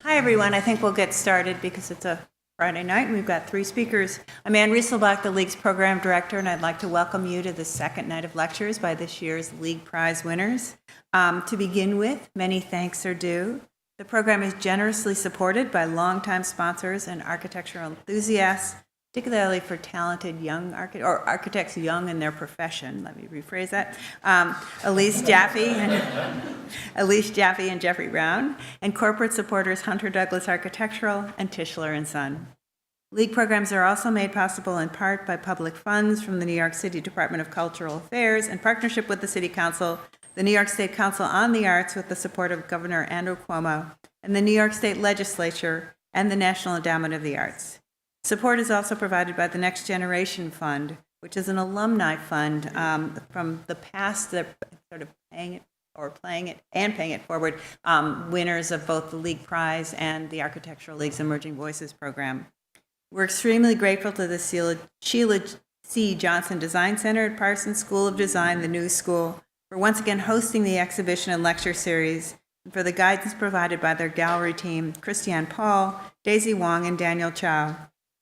Hi, everyone. I think we'll get started because it's a Friday night and we've got three speakers. I'm Ann Rieselbach, the League's Program Director, and I'd like to welcome you to the second night of lectures by this year's League Prize winners. To begin with, many thanks are due. The program is generously supported by longtime sponsors and architectural enthusiasts, particularly for talented young architects young in their profession. Let me rephrase that. Elise Jaffe and Jeffrey Brown, and corporate supporters Hunter Douglas Architectural and Tischler and Son. League programs are also made possible in part by public funds from the New York City Department of Cultural Affairs in partnership with the City Council, the New York State Council on the Arts with the support of Governor Andrew Cuomo, and the New York State Legislature and the National Endowment of the Arts. Support is also provided by the Next Generation Fund, which is an alumni fund from the past that sort of paying it forward, winners of both the League Prize and the Architectural League's Emerging Voices program. We're extremely grateful to the Sheila C. Johnson Design Center at Parsons School of Design, the New School, for once again hosting the exhibition and lecture series, and for the guidance provided by their gallery team, Christiane Paul, Daisy Wong, and Daniel Chow,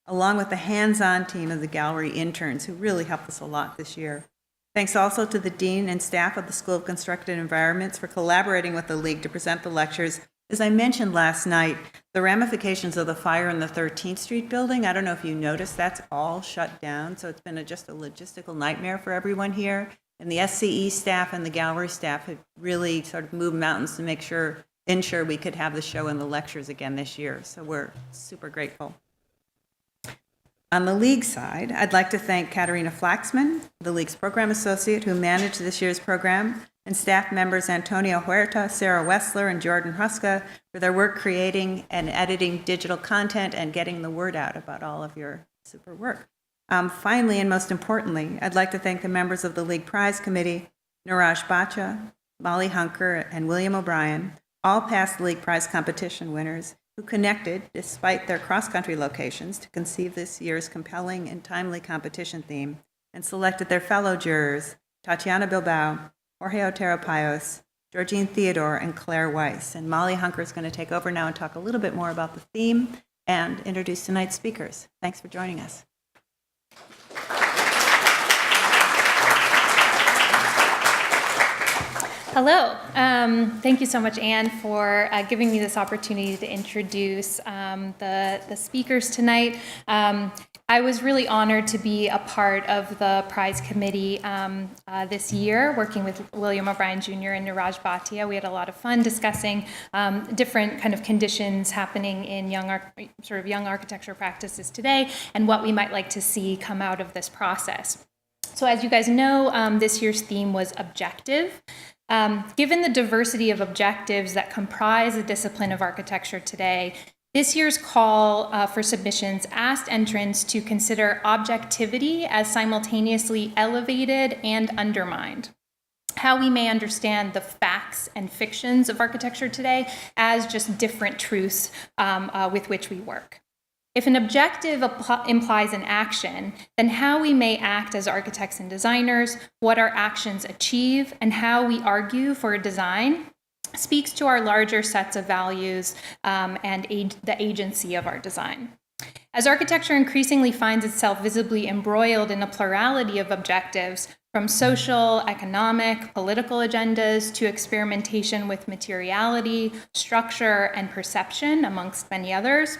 along with the hands-on team of the gallery interns who really helped us a lot this year. Thanks also to the dean and staff of the School of Constructed Environments for collaborating with the League to present the lectures. As I mentioned last night, the ramifications of the fire in the 13th Street building, I don't know if you noticed, that's all shut down, so it's been just a logistical nightmare for everyone here. And the SCE staff and the gallery staff have really sort of moved mountains to ensure we could have the show and the lectures again this year, so we're super grateful. On the League side, I'd like to thank Katarina Flaxman, the League's program associate who managed this year's program, and staff members Antonio Huerta, Sarah Wessler, and Jordan Huska for their work creating and editing digital content and getting the word out about all of your super work. Finally, and most importantly, I'd like to thank the members of the League Prize Committee, Niraj Bacha, Molly Hunker, and William O'Brien, all past League Prize competition winners, who connected, despite their cross-country locations, to conceive this year's compelling and timely competition theme, and selected their fellow jurors, Tatiana Bilbao, Jorge Otero Payos, Georgine Theodore, and Claire Weiss. And Molly Hunker is going to take over now and talk a little bit more about the theme and introduce tonight's speakers. Thanks for joining us. Hello. Thank you so much, Anne, for giving me this opportunity to introduce the speakers tonight. I was really honored to be a part of the prize committee this year, working with William O'Brien Jr. and Niraj Bhatia. We had a lot of fun discussing different kind of conditions happening in young architecture practices today and what we might like to see come out of this process. So as you guys know, this year's theme was objective. Given the diversity of objectives that comprise the discipline of architecture today, this year's call for submissions asked entrants to consider objectivity as simultaneously elevated and undermined. How we may understand the facts and fictions of architecture today as just different truths with which we work. If an objective implies an action, then how we may act as architects and designers, what our actions achieve, and how we argue for a design speaks to our larger sets of values and the agency of our design. As architecture increasingly finds itself visibly embroiled in a plurality of objectives, from social, economic, political agendas to experimentation with materiality, structure, and perception, amongst many others,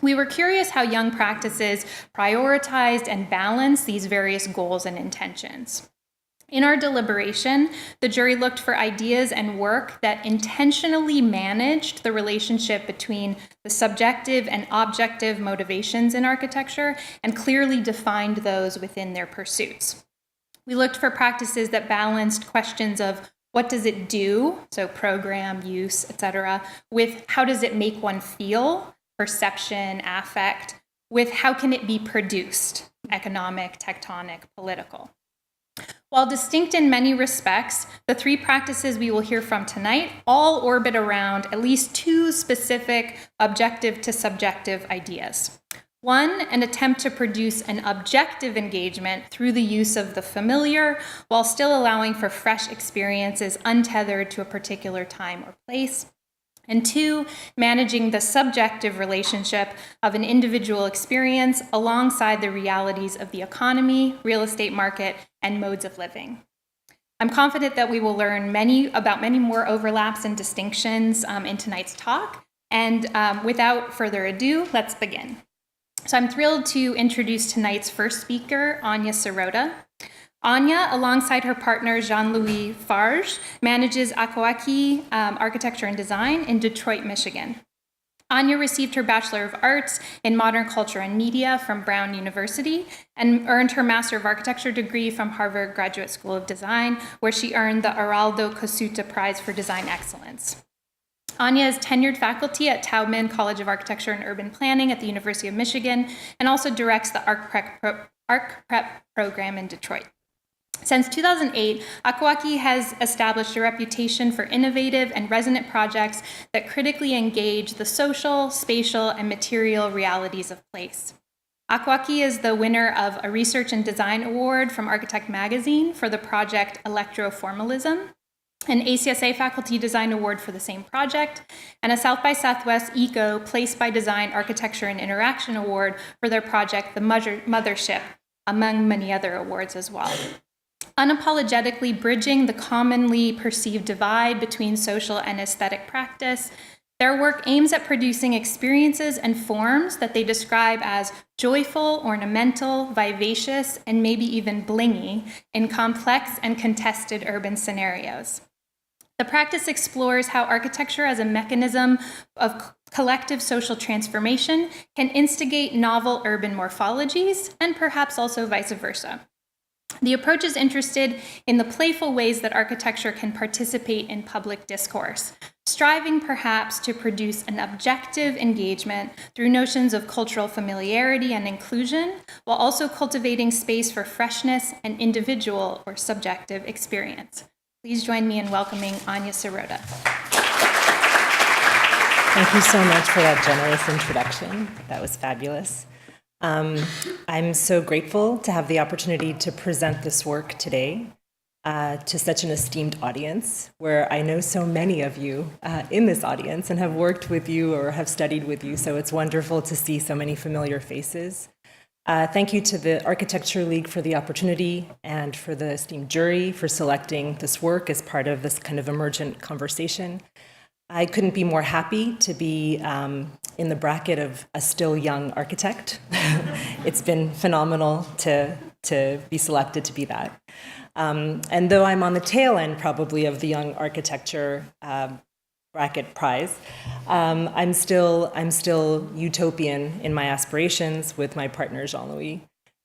we were curious how young practices prioritized and balanced these various goals and intentions. In our deliberation, the jury looked for ideas and work that intentionally managed the relationship between the subjective and objective motivations in architecture and clearly defined those within their pursuits. We looked for practices that balanced questions of what does it do, so program, use, etc., with how does it make one feel, perception, affect, with how can it be produced, economic, tectonic, political. While distinct in many respects, the three practices we will hear from tonight all orbit around at least two specific objective to subjective ideas. One, an attempt to produce an objective engagement through the use of the familiar while still allowing for fresh experiences untethered to a particular time or place. And 2, managing the subjective relationship of an individual experience alongside the realities of the economy, real estate market, and modes of living. I'm confident that we will learn about many more overlaps and distinctions in tonight's talk. And without further ado, let's begin. So I'm thrilled to introduce tonight's first speaker, Anya Sirota. Anya, alongside her partner Jean-Louis Farge, manages Akoaki Architecture and Design in Detroit, Michigan. Anya received her Bachelor of Arts in Modern Culture and Media from Brown University and earned her Master of Architecture degree from Harvard Graduate School of Design, where she earned the Araldo Cosuta Prize for Design Excellence. Anya is tenured faculty at Taubman College of Architecture and Urban Planning at the University of Michigan and also directs the ArchPrep program in Detroit. Since 2008, Akoaki has established a reputation for innovative and resonant projects that critically engage the social, spatial, and material realities of place. Akoaki is the winner of a Research and Design Award from Architect Magazine for the project Electroformalism, an ACSA Faculty Design Award for the same project, and a South by Southwest ECO Place by Design Architecture and Interaction Award for their project The Mothership, among many other awards as well. Unapologetically bridging the commonly perceived divide between social and aesthetic practice, their work aims at producing experiences and forms that they describe as joyful, ornamental, vivacious, and maybe even blingy in complex and contested urban scenarios. The practice explores how architecture as a mechanism of collective social transformation can instigate novel urban morphologies, and perhaps also vice versa. The approach is interested in the playful ways that architecture can participate in public discourse, striving perhaps to produce an objective engagement through notions of cultural familiarity and inclusion, while also cultivating space for freshness and individual or subjective experience. Please join me in welcoming Anya Sirota. Thank you so much for that generous introduction. That was fabulous. I'm so grateful to have the opportunity to present this work today to such an esteemed audience, where I know so many of you in this audience and have worked with you or have studied with you, so it's wonderful to see so many familiar faces. Thank you to the Architecture League for the opportunity and for the esteemed jury for selecting this work as part of this kind of emergent conversation. I couldn't be more happy to be in the bracket of a still young architect. It's been phenomenal to be selected to be that. And though I'm on the tail end probably of the Young Architecture bracket prize, I'm still utopian in my aspirations with my partner Jean-Louis,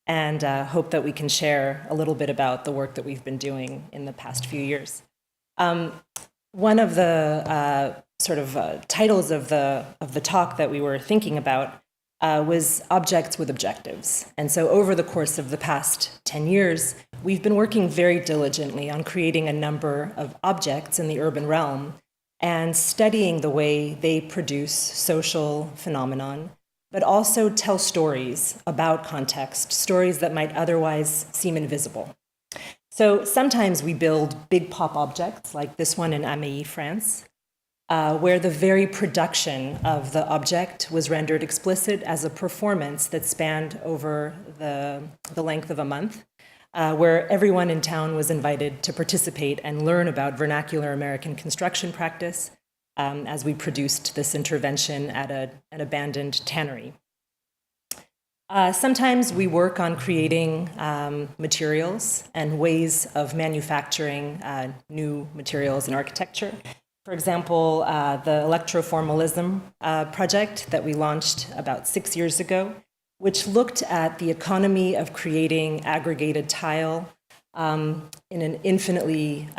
and hope that we can share a little bit about the work that we've been doing in the past few years. One of the titles of the talk that we were thinking about was Objects with Objectives. And so over the course of the past 10 years, we've been working very diligently on creating a number of objects in the urban realm and studying the way they produce social phenomenon, but also tell stories about context, stories that might otherwise seem invisible. So sometimes we build big pop objects like this one in Amilly, France, where the very production of the object was rendered explicit as a performance that spanned over the length of a month, where everyone in town was invited to participate and learn about vernacular American construction practice as we produced this intervention at an abandoned tannery. Sometimes we work on creating materials and ways of manufacturing new materials in architecture. For example, the Electroformalism project that we launched about 6 years ago, which looked at the economy of creating aggregated tile in an infinitely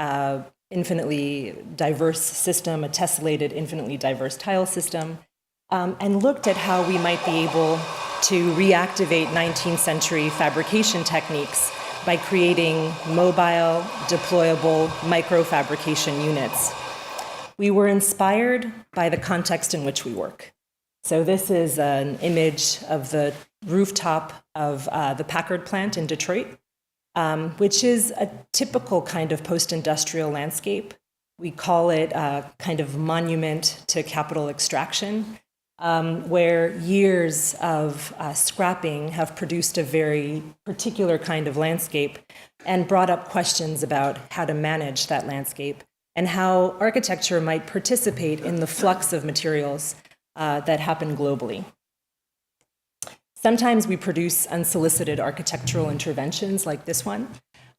diverse system, a tessellated, infinitely diverse tile system, and looked at how we might be able to reactivate 19th century fabrication techniques by creating mobile, deployable microfabrication units. We were inspired by the context in which we work. So this is an image of the rooftop of the Packard plant in Detroit, which is a typical kind of post-industrial landscape We call it a kind of monument to capital extraction, where years of scrapping have produced a very particular kind of landscape and brought up questions about how to manage that landscape and how architecture might participate in the flux of materials that happen globally. Sometimes we produce unsolicited architectural interventions like this one,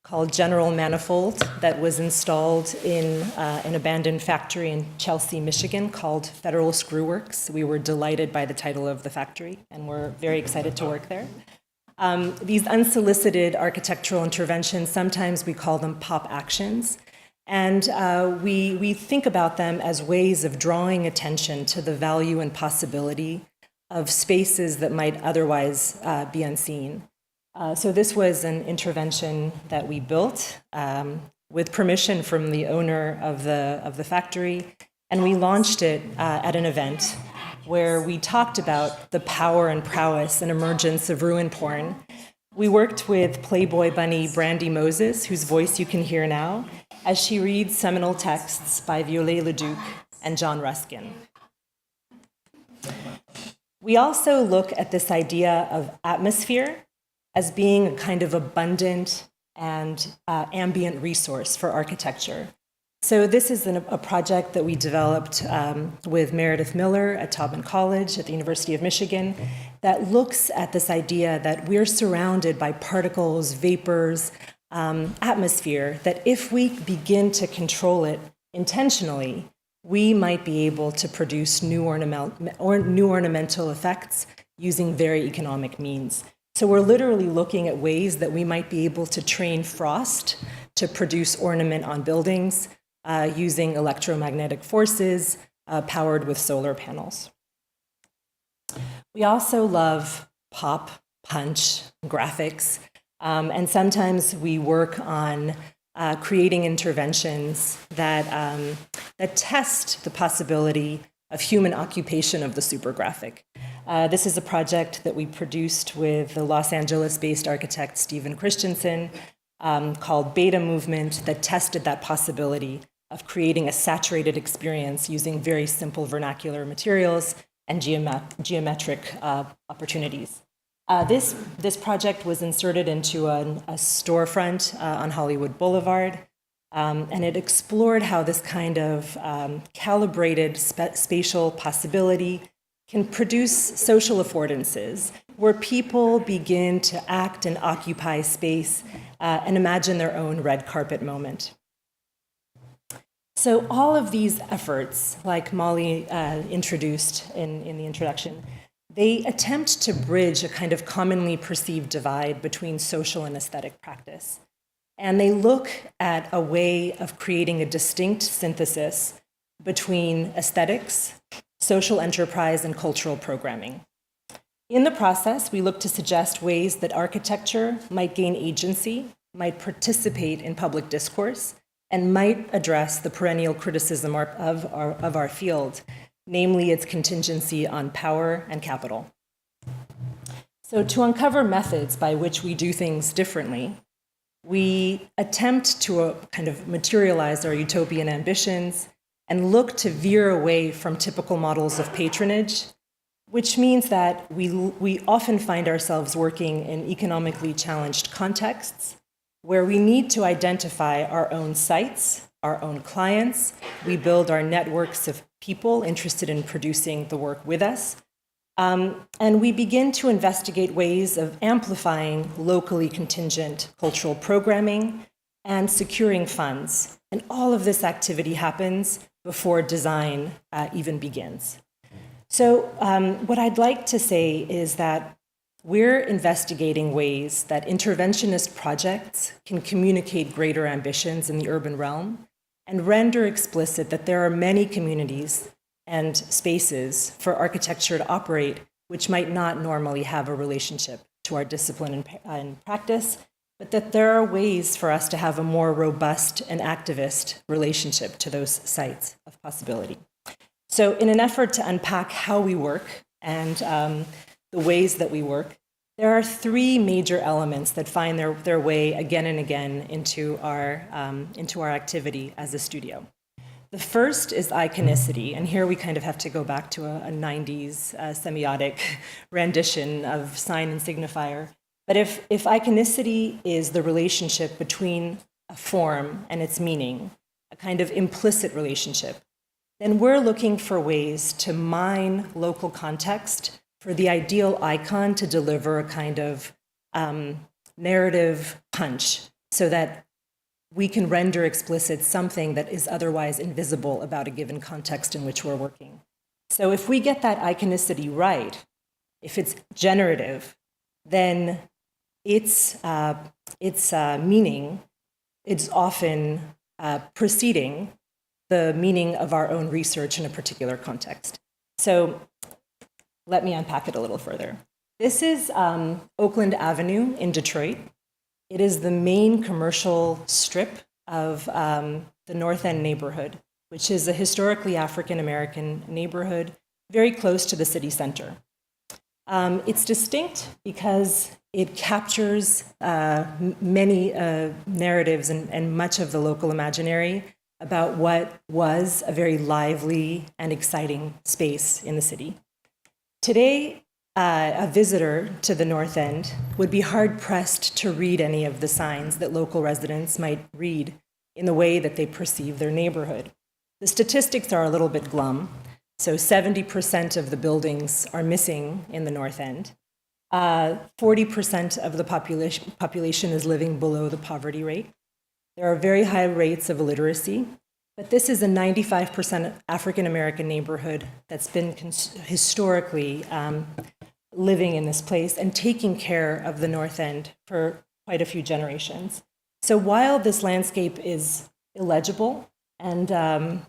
called General Manifold, that was installed in an abandoned factory in Chelsea, Michigan, called Federal Screw Works. We were delighted by the title of the factory, and we're very excited to work there. These unsolicited architectural interventions, sometimes we call them pop actions, and we think about them as ways of drawing attention to the value and possibility of spaces that might otherwise be unseen. So this was an intervention that we built with permission from the owner of the factory, and we launched it at an event where we talked about the power and prowess and emergence of ruin porn. We worked with Playboy bunny Brandy Moses, whose voice you can hear now, as she reads seminal texts by Viollet Leduc and John Ruskin. We also look at this idea of atmosphere as being a kind of abundant and ambient resource for architecture. So this is a project that we developed with Meredith Miller at Taubman College at the University of Michigan that looks at this idea that we're surrounded by particles, vapors, atmosphere, that if we begin to control it intentionally, we might be able to produce new ornamental effects using very economic means. So we're literally looking at ways that we might be able to train frost to produce ornament on buildings using electromagnetic forces powered with solar panels. We also love pop, punch, graphics, and sometimes we work on creating interventions that test the possibility of human occupation of the supergraphic. This is a project that we produced with the Los Angeles-based architect Stephen Christensen called Beta Movement that tested that possibility of creating a saturated experience using very simple vernacular materials and geometric opportunities. This project was inserted into a storefront on Hollywood Boulevard, and it explored how this kind of calibrated spatial possibility can produce social affordances where people begin to act and occupy space and imagine their own red carpet moment. So all of these efforts, like Molly introduced in the introduction, they attempt to bridge a kind of commonly perceived divide between social and aesthetic practice. And they look at a way of creating a distinct synthesis between aesthetics, social enterprise, and cultural programming. In the process, we look to suggest ways that architecture might gain agency, might participate in public discourse, and might address the perennial criticism of our field, namely its contingency on power and capital. So to uncover methods by which we do things differently, we attempt to kind of materialize our utopian ambitions and look to veer away from typical models of patronage, which means that we often find ourselves working in economically challenged contexts where we need to identify our own sites, our own clients. We build our networks of people interested in producing the work with us. And we begin to investigate ways of amplifying locally contingent cultural programming and securing funds. And all of this activity happens before design even begins. So what I'd like to say is that we're investigating ways that interventionist projects can communicate greater ambitions in the urban realm and render explicit that there are many communities and spaces for architecture to operate which might not normally have a relationship to our discipline and practice, but that there are ways for us to have a more robust and activist relationship to those sites of possibility. So in an effort to unpack how we work and the ways that we work, there are three major elements that find their way again and again into our activity as a studio. The first is iconicity, and here we kind of have to go back to a 90s semiotic rendition of sign and signifier. But if iconicity is the relationship between a form and its meaning, a kind of implicit relationship, then we're looking for ways to mine local context for the ideal icon to deliver a kind of narrative punch so that we can render explicit something that is otherwise invisible about a given context in which we're working. So if we get that iconicity right, if it's generative, then its meaning is often preceding the meaning of our own research in a particular context. So let me unpack it a little further. This is Oakland Avenue in Detroit. It is the main commercial strip of the North End neighborhood, which is a historically African-American neighborhood very close to the city center. It's distinct because it captures many narratives and much of the local imaginary about what was a very lively and exciting space in the city. Today, a visitor to the North End would be hard-pressed to read any of the signs that local residents might read in the way that they perceive their neighborhood. The statistics are a little bit glum. So 70% of the buildings are missing in the North End. 40% of the population is living below the poverty rate. There are very high rates of illiteracy, but this is a 95% African-American neighborhood that's been historically living in this place and taking care of the North End for quite a few generations. So while this landscape is illegible and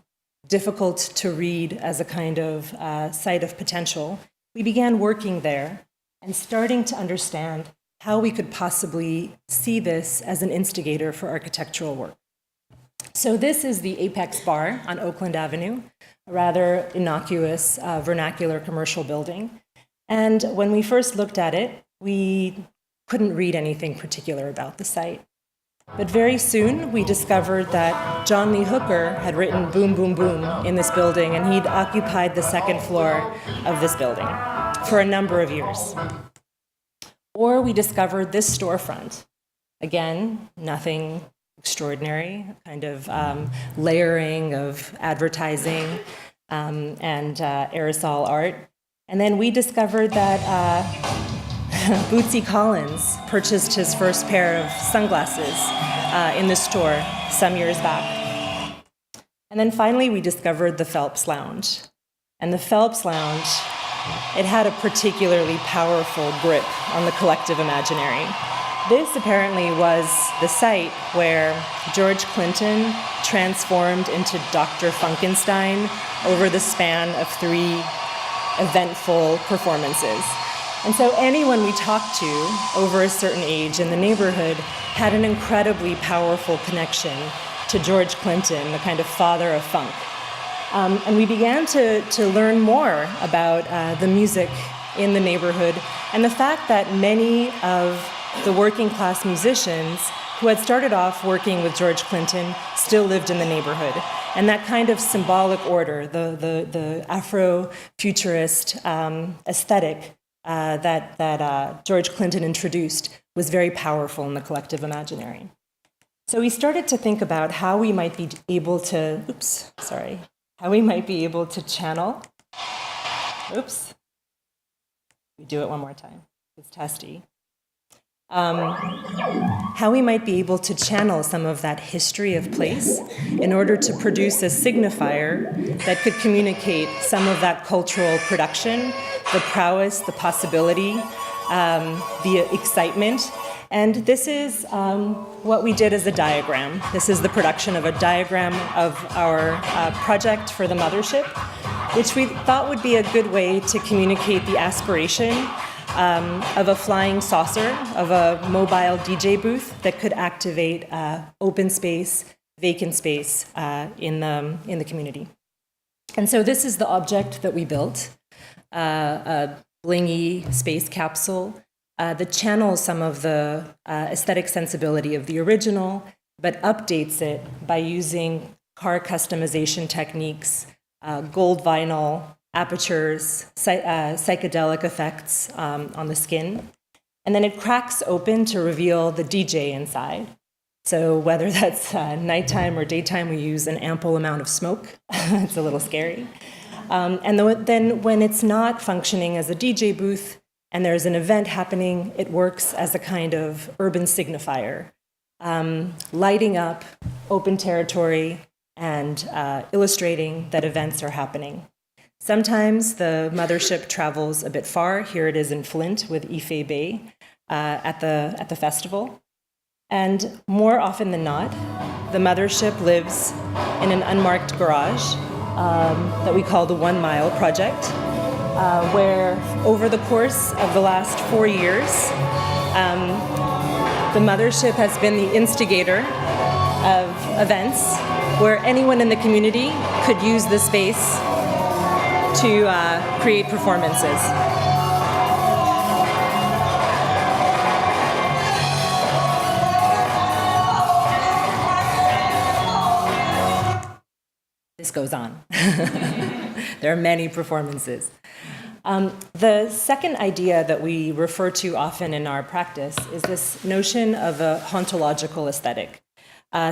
difficult to read as a kind of site of potential, we began working there and starting to understand how we could possibly see this as an instigator for architectural work. So this is the Apex Bar on Oakland Avenue, a rather innocuous vernacular commercial building. And when we first looked at it, we couldn't read anything particular about the site. But very soon, we discovered that John Lee Hooker had written "Boom, Boom, Boom" in this building, and he'd occupied the second floor of this building for a number of years. Or we discovered this storefront. Again, nothing extraordinary, kind of layering of advertising and aerosol art. And then we discovered that Bootsy Collins purchased his first pair of sunglasses in the store some years back. And then finally, we discovered the Phelps Lounge. And the Phelps Lounge, it had a particularly powerful grip on the collective imaginary. This apparently was the site where George Clinton transformed into Dr. Funkenstein over the span of 3 eventful performances. And so anyone we talked to over a certain age in the neighborhood had an incredibly powerful connection to George Clinton, the kind of father of funk. And we began to learn more about the music in the neighborhood and the fact that many of the working class musicians who had started off working with George Clinton still lived in the neighborhood. And that kind of symbolic order, the Afro-futurist aesthetic that George Clinton introduced was very powerful in the collective imaginary. So we started to think about how we might be able to, channel, we do it one more time, it's testy. How we might be able to channel some of that history of place in order to produce a signifier that could communicate some of that cultural production, the prowess, the possibility, the excitement. And this is what we did as a diagram. This is the production of a diagram of our project for the mothership, which we thought would be a good way to communicate the aspiration of a flying saucer, of a mobile DJ booth that could activate open space, vacant space in the community. And so this is the object that we built, a blingy space capsule that channels some of the aesthetic sensibility of the original, but updates it by using car customization techniques, gold vinyl, apertures, psychedelic effects on the skin. And then it cracks open to reveal the DJ inside. So whether that's nighttime or daytime, we use an ample amount of smoke. It's a little scary. And then when it's not functioning as a DJ booth and there's an event happening, it works as a kind of urban signifier, lighting up open territory and illustrating that events are happening. Sometimes the mothership travels a bit far. Here it is in Flint with Ife Bay at the festival. And more often than not, the mothership lives in an unmarked garage that we call the 1 Mile Project, where over the course of the last 4 years, the mothership has been the instigator of events where anyone in the community could use the space to create performances. This goes on. There are many performances. The second idea that we refer to often in our practice is this notion of a hauntological aesthetic.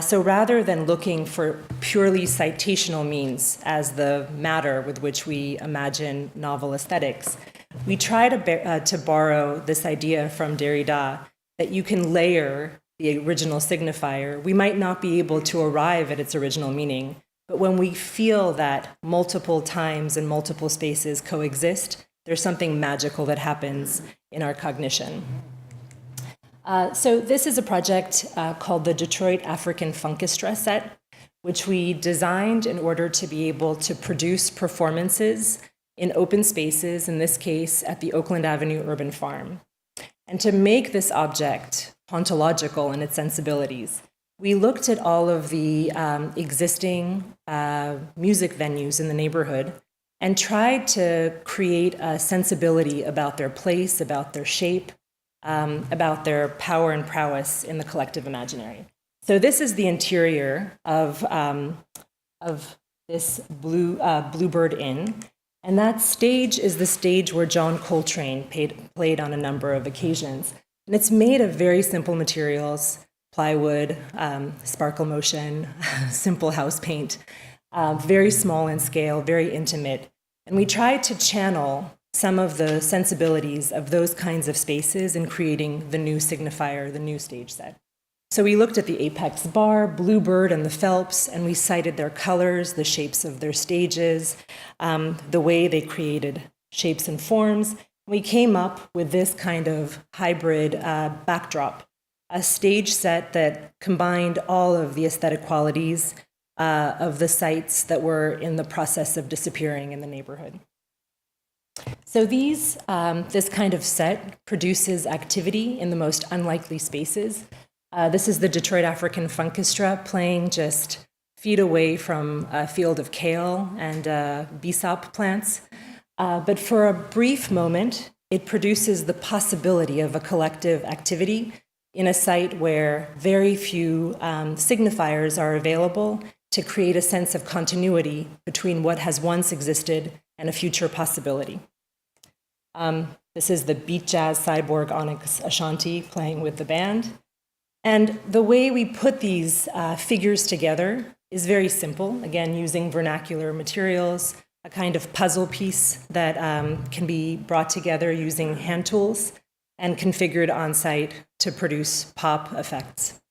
So rather than looking for purely citational means as the matter with which we imagine novel aesthetics, we try to borrow this idea from Derrida that you can layer the original signifier. We might not be able to arrive at its original meaning, but when we feel that multiple times and multiple spaces coexist, there's something magical that happens in our cognition. So this is a project called the Detroit African Funkestra set, which we designed in order to be able to produce performances in open spaces, in this case at the Oakland Avenue Urban Farm. And to make this object hauntological in its sensibilities, we looked at all of the existing music venues in the neighborhood and tried to create a sensibility about their place, about their shape, about their power and prowess in the collective imaginary. So this is the interior of this Bluebird Inn, and that stage is the stage where John Coltrane played on a number of occasions. And it's made of very simple materials, plywood, sparkle motion, simple house paint, very small in scale, very intimate. And we tried to channel some of the sensibilities of those kinds of spaces in creating the new signifier, the new stage set. So we looked at the Apex Bar, Bluebird, and the Phelps, and we cited their colors, the shapes of their stages, the way they created shapes and forms. We came up with this kind of hybrid backdrop, a stage set that combined all of the aesthetic qualities of the sites that were in the process of disappearing in the neighborhood. So this kind of set produces activity in the most unlikely spaces. This is the Detroit African Funkestra playing just feet away from a field of kale and Bsop plants. But for a brief moment, it produces the possibility of a collective activity in a site where very few signifiers are available to create a sense of continuity between what has once existed and a future possibility. This is the beat jazz cyborg Onyx Ashanti playing with the band. And the way we put these figures together is very simple, again, using vernacular materials, a kind of puzzle piece that can be brought together using hand tools and configured on site to produce pop effects.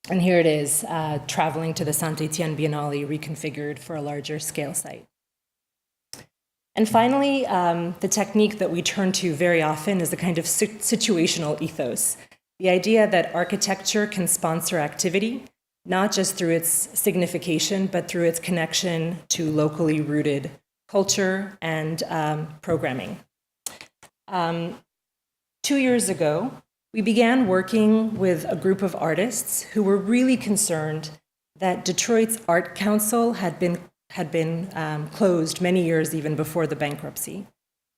And here it is, traveling to the Saint-Étienne Biennale, reconfigured for a larger scale site. And finally, the technique that we turn to very often is a kind of situational ethos. The idea that architecture can sponsor activity, not just through its signification, but through its connection to locally rooted culture and programming. 2 years ago, we began working with a group of artists who were really concerned that Detroit's Art Council had been closed many years even before the bankruptcy.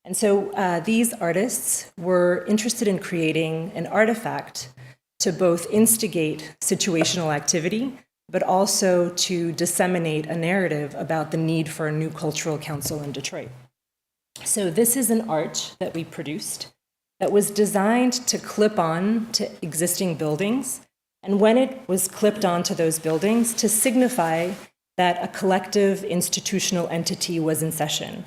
And so these artists were interested in creating an artifact to both instigate situational activity, but also to disseminate a narrative about the need for a new cultural council in Detroit. So this is an arch that we produced that was designed to clip on to existing buildings, and when it was clipped onto those buildings, to signify that a collective institutional entity was in session.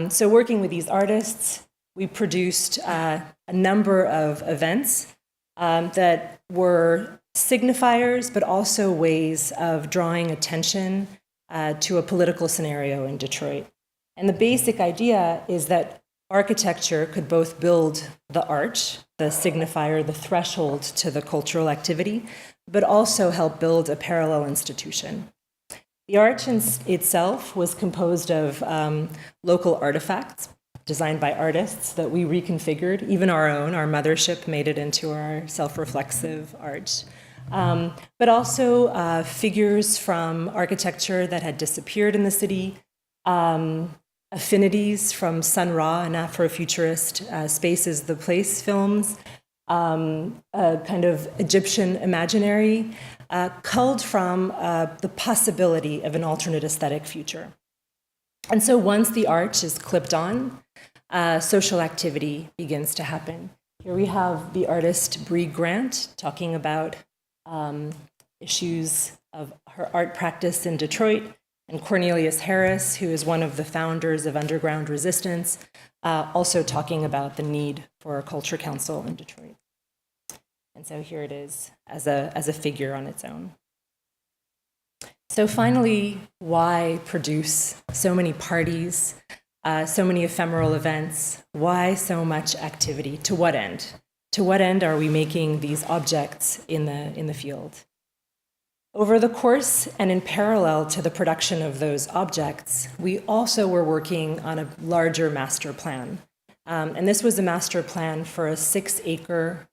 So working with these artists, we produced a number of events that were signifiers, but also ways of drawing attention to a political scenario in Detroit. And the basic idea is that architecture could both build the arch, the signifier, the threshold to the cultural activity, but also help build a parallel institution. The arch itself was composed of local artifacts designed by artists that we reconfigured, even our own. Our mothership made it into our self-reflexive arch. But also figures from architecture that had disappeared in the city, affinities from Sun Ra and Afrofuturist Spaces the Place films, a kind of Egyptian imaginary, culled from the possibility of an alternate aesthetic future. And so once the arch is clipped on, social activity begins to happen. Here we have the artist Bree Grant talking about issues of her art practice in Detroit, and Cornelius Harris, who is one of the founders of Underground Resistance, also talking about the need for a culture council in Detroit. And so here it is as a figure on its own. So finally, why produce so many parties, so many ephemeral events? Why so much activity? To what end? To what end are we making these objects in the field? Over the course and in parallel to the production of those objects, we also were working on a larger master plan. And this was a master plan for a 6-acre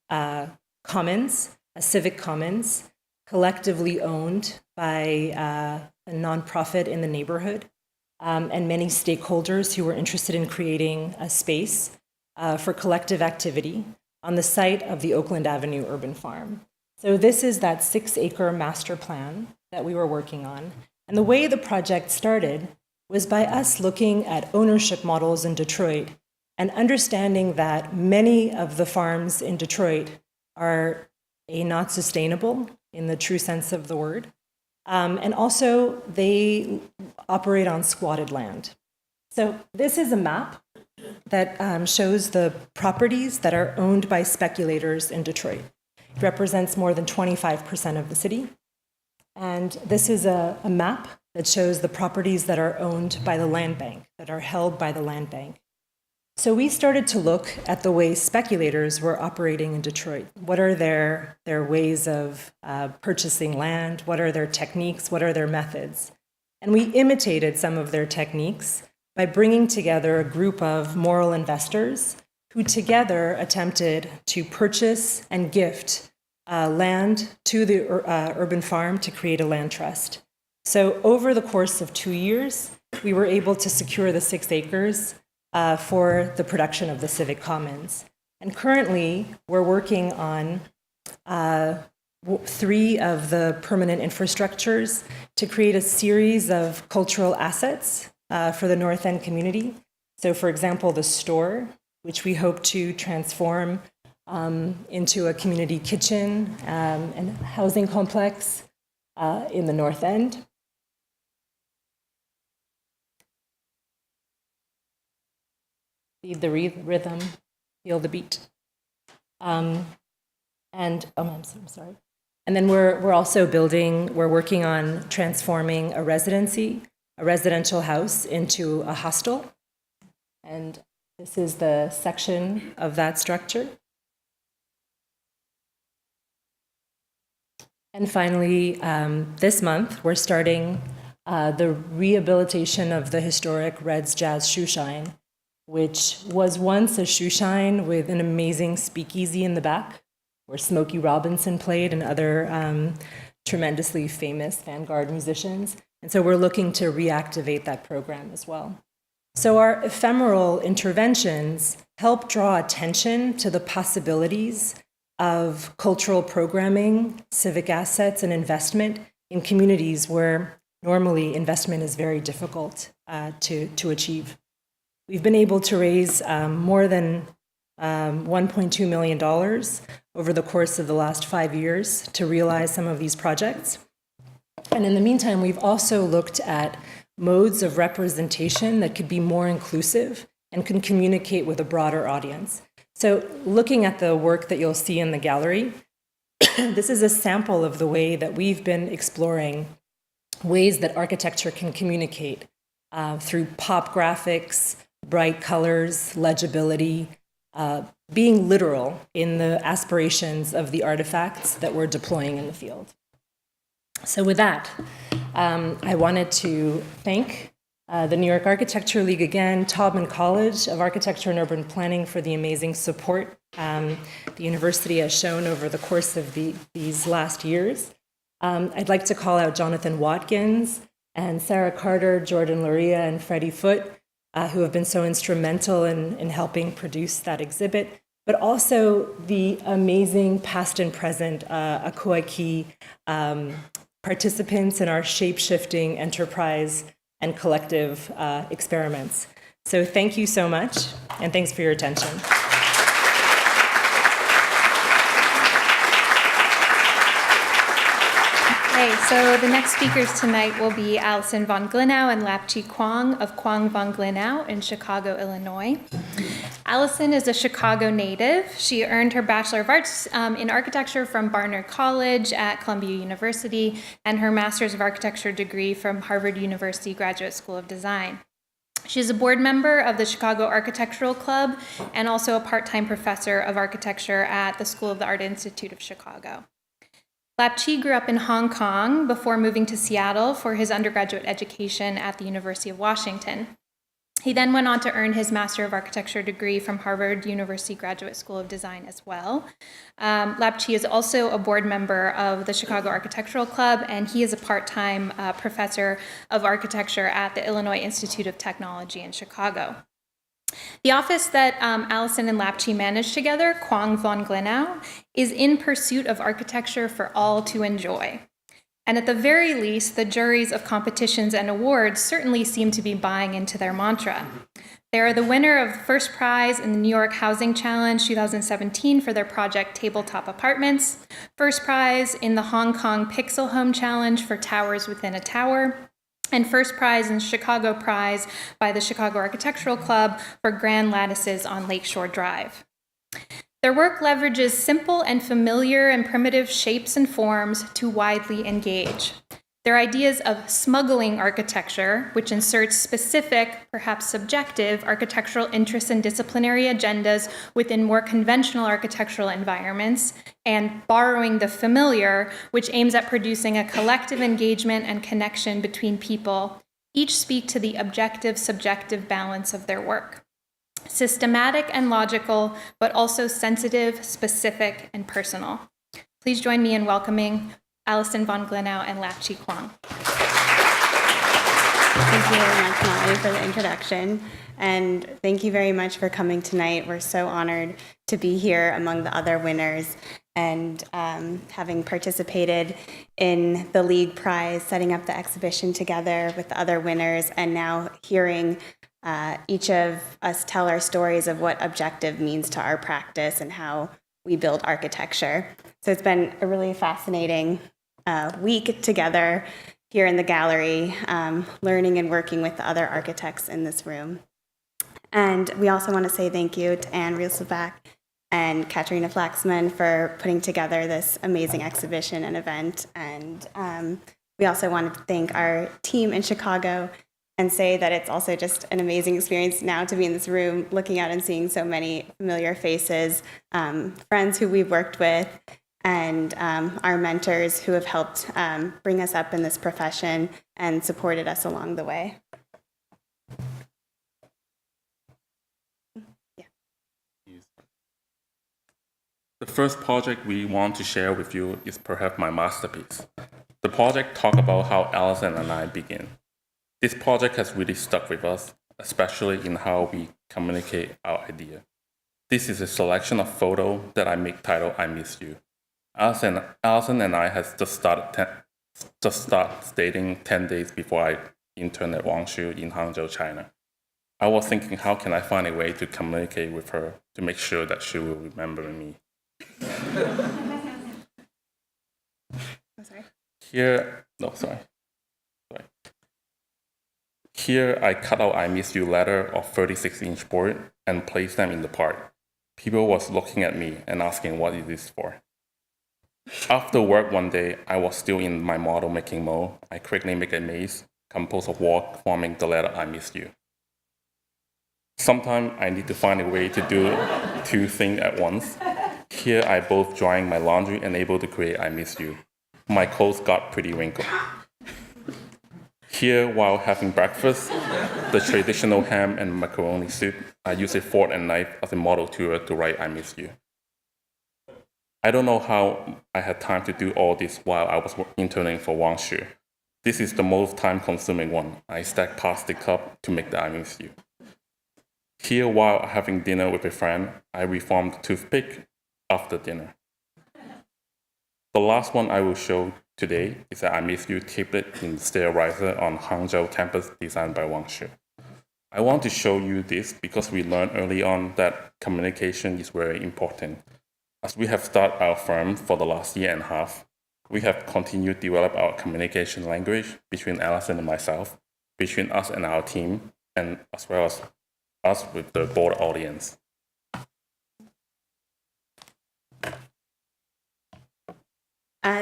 commons, a civic commons, collectively owned by a nonprofit in the neighborhood, and many stakeholders who were interested in creating a space for collective activity on the site of the Oakland Avenue urban farm. So this is that 6-acre master plan that we were working on. And the way the project started was by us looking at ownership models in Detroit and understanding that many of the farms in Detroit are not sustainable in the true sense of the word. And also they operate on squatted land. So this is a map that shows the properties that are owned by speculators in Detroit. It represents more than 25% of the city. And this is a map that shows the properties that are owned by the land bank, that are held by the land bank. So we started to look at the way speculators were operating in Detroit. What are their ways of purchasing land? What are their techniques? What are their methods? And we imitated some of their techniques by bringing together a group of moral investors who together attempted to purchase and gift land to the urban farm to create a land trust. So over the course of 2 years, we were able to secure the 6 acres for the production of the civic commons. And currently, we're working on 3 of the permanent infrastructures to create a series of cultural assets for the North End community. So for example, the store, which we hope to transform into a community kitchen and housing complex in the North End. Feed the rhythm, feel the beat. I'm sorry. And then we're also we're working on transforming a residential house into a hostel. And this is the section of that structure. And finally, this month, we're starting the rehabilitation of the historic Red's Jazz Shoeshine, which was once a shoeshine with an amazing speakeasy in the back, where Smokey Robinson played and other tremendously famous vanguard musicians. And so we're looking to reactivate that program as well. So our ephemeral interventions help draw attention to the possibilities of cultural programming, civic assets, and investment in communities where normally investment is very difficult to achieve. We've been able to raise more than $1.2 million over the course of the last 5 years to realize some of these projects. And in the meantime, we've also looked at modes of representation that could be more inclusive and can communicate with a broader audience. So looking at the work that you'll see in the gallery, this is a sample of the way that we've been exploring ways that architecture can communicate through pop graphics, bright colors, legibility, being literal in the aspirations of the artifacts that we're deploying in the field. So with that, I wanted to thank the New York Architecture League again, Taubman College of Architecture and Urban Planning for the amazing support the university has shown over the course of these last years. I'd like to call out Jonathan Watkins and Sarah Carter, Jordan Luria, and Freddie Foote, who have been so instrumental in helping produce that exhibit, but also the amazing past and present Akoaki participants in our shape-shifting enterprise and collective experiments. So thank you so much, and thanks for your attention. Okay, so the next speakers tonight will be Alison von Glinow and Lapchi Kwong of Kwong von Glinow in Chicago, Illinois. Alison is a Chicago native. She earned her Bachelor of Arts in Architecture from Barnard College at Columbia University and her Master's of Architecture degree from Harvard University Graduate School of Design. She is a board member of the Chicago Architectural Club and also a part-time professor of architecture at the School of the Art Institute of Chicago. Lapchi grew up in Hong Kong before moving to Seattle for his undergraduate education at the University of Washington. He then went on to earn his Master of Architecture degree from Harvard University Graduate School of Design as well. Lapchi is also a board member of the Chicago Architectural Club, and he is a part-time professor of architecture at the Illinois Institute of Technology in Chicago. The office that Alison and Lapchi manage together, Kwong von Glinow, is in pursuit of architecture for all to enjoy. And at the very least, the juries of competitions and awards certainly seem to be buying into their mantra. They are the winner of first prize in the New York Housing Challenge 2017 for their project Tabletop Apartments, first prize in the Hong Kong Pixel Home Challenge for Towers Within a Tower, and first prize in Chicago Prize by the Chicago Architectural Club for Grand Lattices on Lakeshore Drive. Their work leverages simple and familiar and primitive shapes and forms to widely engage. Their ideas of smuggling architecture, which inserts specific, perhaps subjective, architectural interests and disciplinary agendas within more conventional architectural environments, and borrowing the familiar, which aims at producing a collective engagement and connection between people, each speak to the objective-subjective balance of their work. Systematic and logical, but also sensitive, specific, and personal. Please join me in welcoming Alison von Glinow and Lapchi Kwong. Thank you very much, Molly, for the introduction. And thank you very much for coming tonight. We're so honored to be here among the other winners and having participated in the League Prize, setting up the exhibition together with the other winners, and now hearing each of us tell our stories of what objective means to our practice and how we build architecture. So it's been a really fascinating week together here in the gallery, learning and working with the other architects in this room. And we also want to say thank you to Anne Rieselbach and Katarina Flaxman for putting together this amazing exhibition and event. And we also wanted to thank our team in Chicago and say that it's also just an amazing experience now to be in this room, looking out and seeing so many familiar faces, friends who we've worked with, and our mentors who have helped bring us up in this profession and supported us along the way. The first project we want to share with you is perhaps my masterpiece. The project talks about how Alison and I began. This project has really stuck with us, especially in how we communicate our idea. This is a selection of photos that I make titled I Miss You. Alison and I has just started just start dating 10 days before I interned at Wangshu in Hangzhou, China. I was thinking, how can I find a way to communicate with her to make sure that she will remember me? Here, I cut out I miss you letter of 36-inch board and placed them in the park. People was looking at me and asking what is this for. After work one day, I was still in my model making mode. I quickly make a maze composed of walk forming the letter I miss you. Sometimes I need to find a way to do two things at once. Here I both drying my laundry and able to create I miss you. My clothes got pretty wrinkled. Here, while having breakfast, the traditional ham and macaroni soup, I use a fork and knife as a model tool to write I miss you. I don't know how I had time to do all this while I was interning for Wangshu. This is the most time-consuming one. I stack plastic cup to make the I miss you. Here, while having dinner with a friend, I reformed the toothpick after dinner. The last one I will show today is that I miss you tablet in stair riser on Hangzhou campus designed by Wangshu. I want to show you this because we learned early on that communication is very important. As we have started our firm for the last year and a half, we have continued to develop our communication language between Alison and myself, between us and our team, and as well as us with the board audience.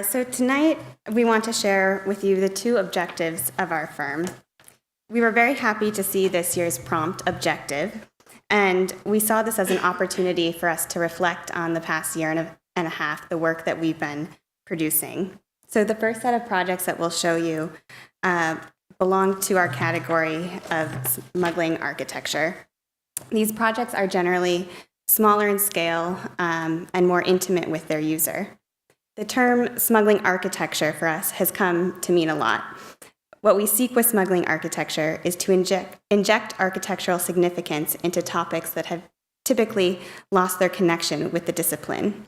So tonight, we want to share with you the two objectives of our firm. We were very happy to see this year's prompt objective, and we saw this as an opportunity for us to reflect on the past year and a half, the work that we've been producing. So the first set of projects that we'll show you belong to our category of smuggling architecture. These projects are generally smaller in scale and more intimate with their user. The term smuggling architecture for us has come to mean a lot. What we seek with smuggling architecture is to inject architectural significance into topics that have typically lost their connection with the discipline.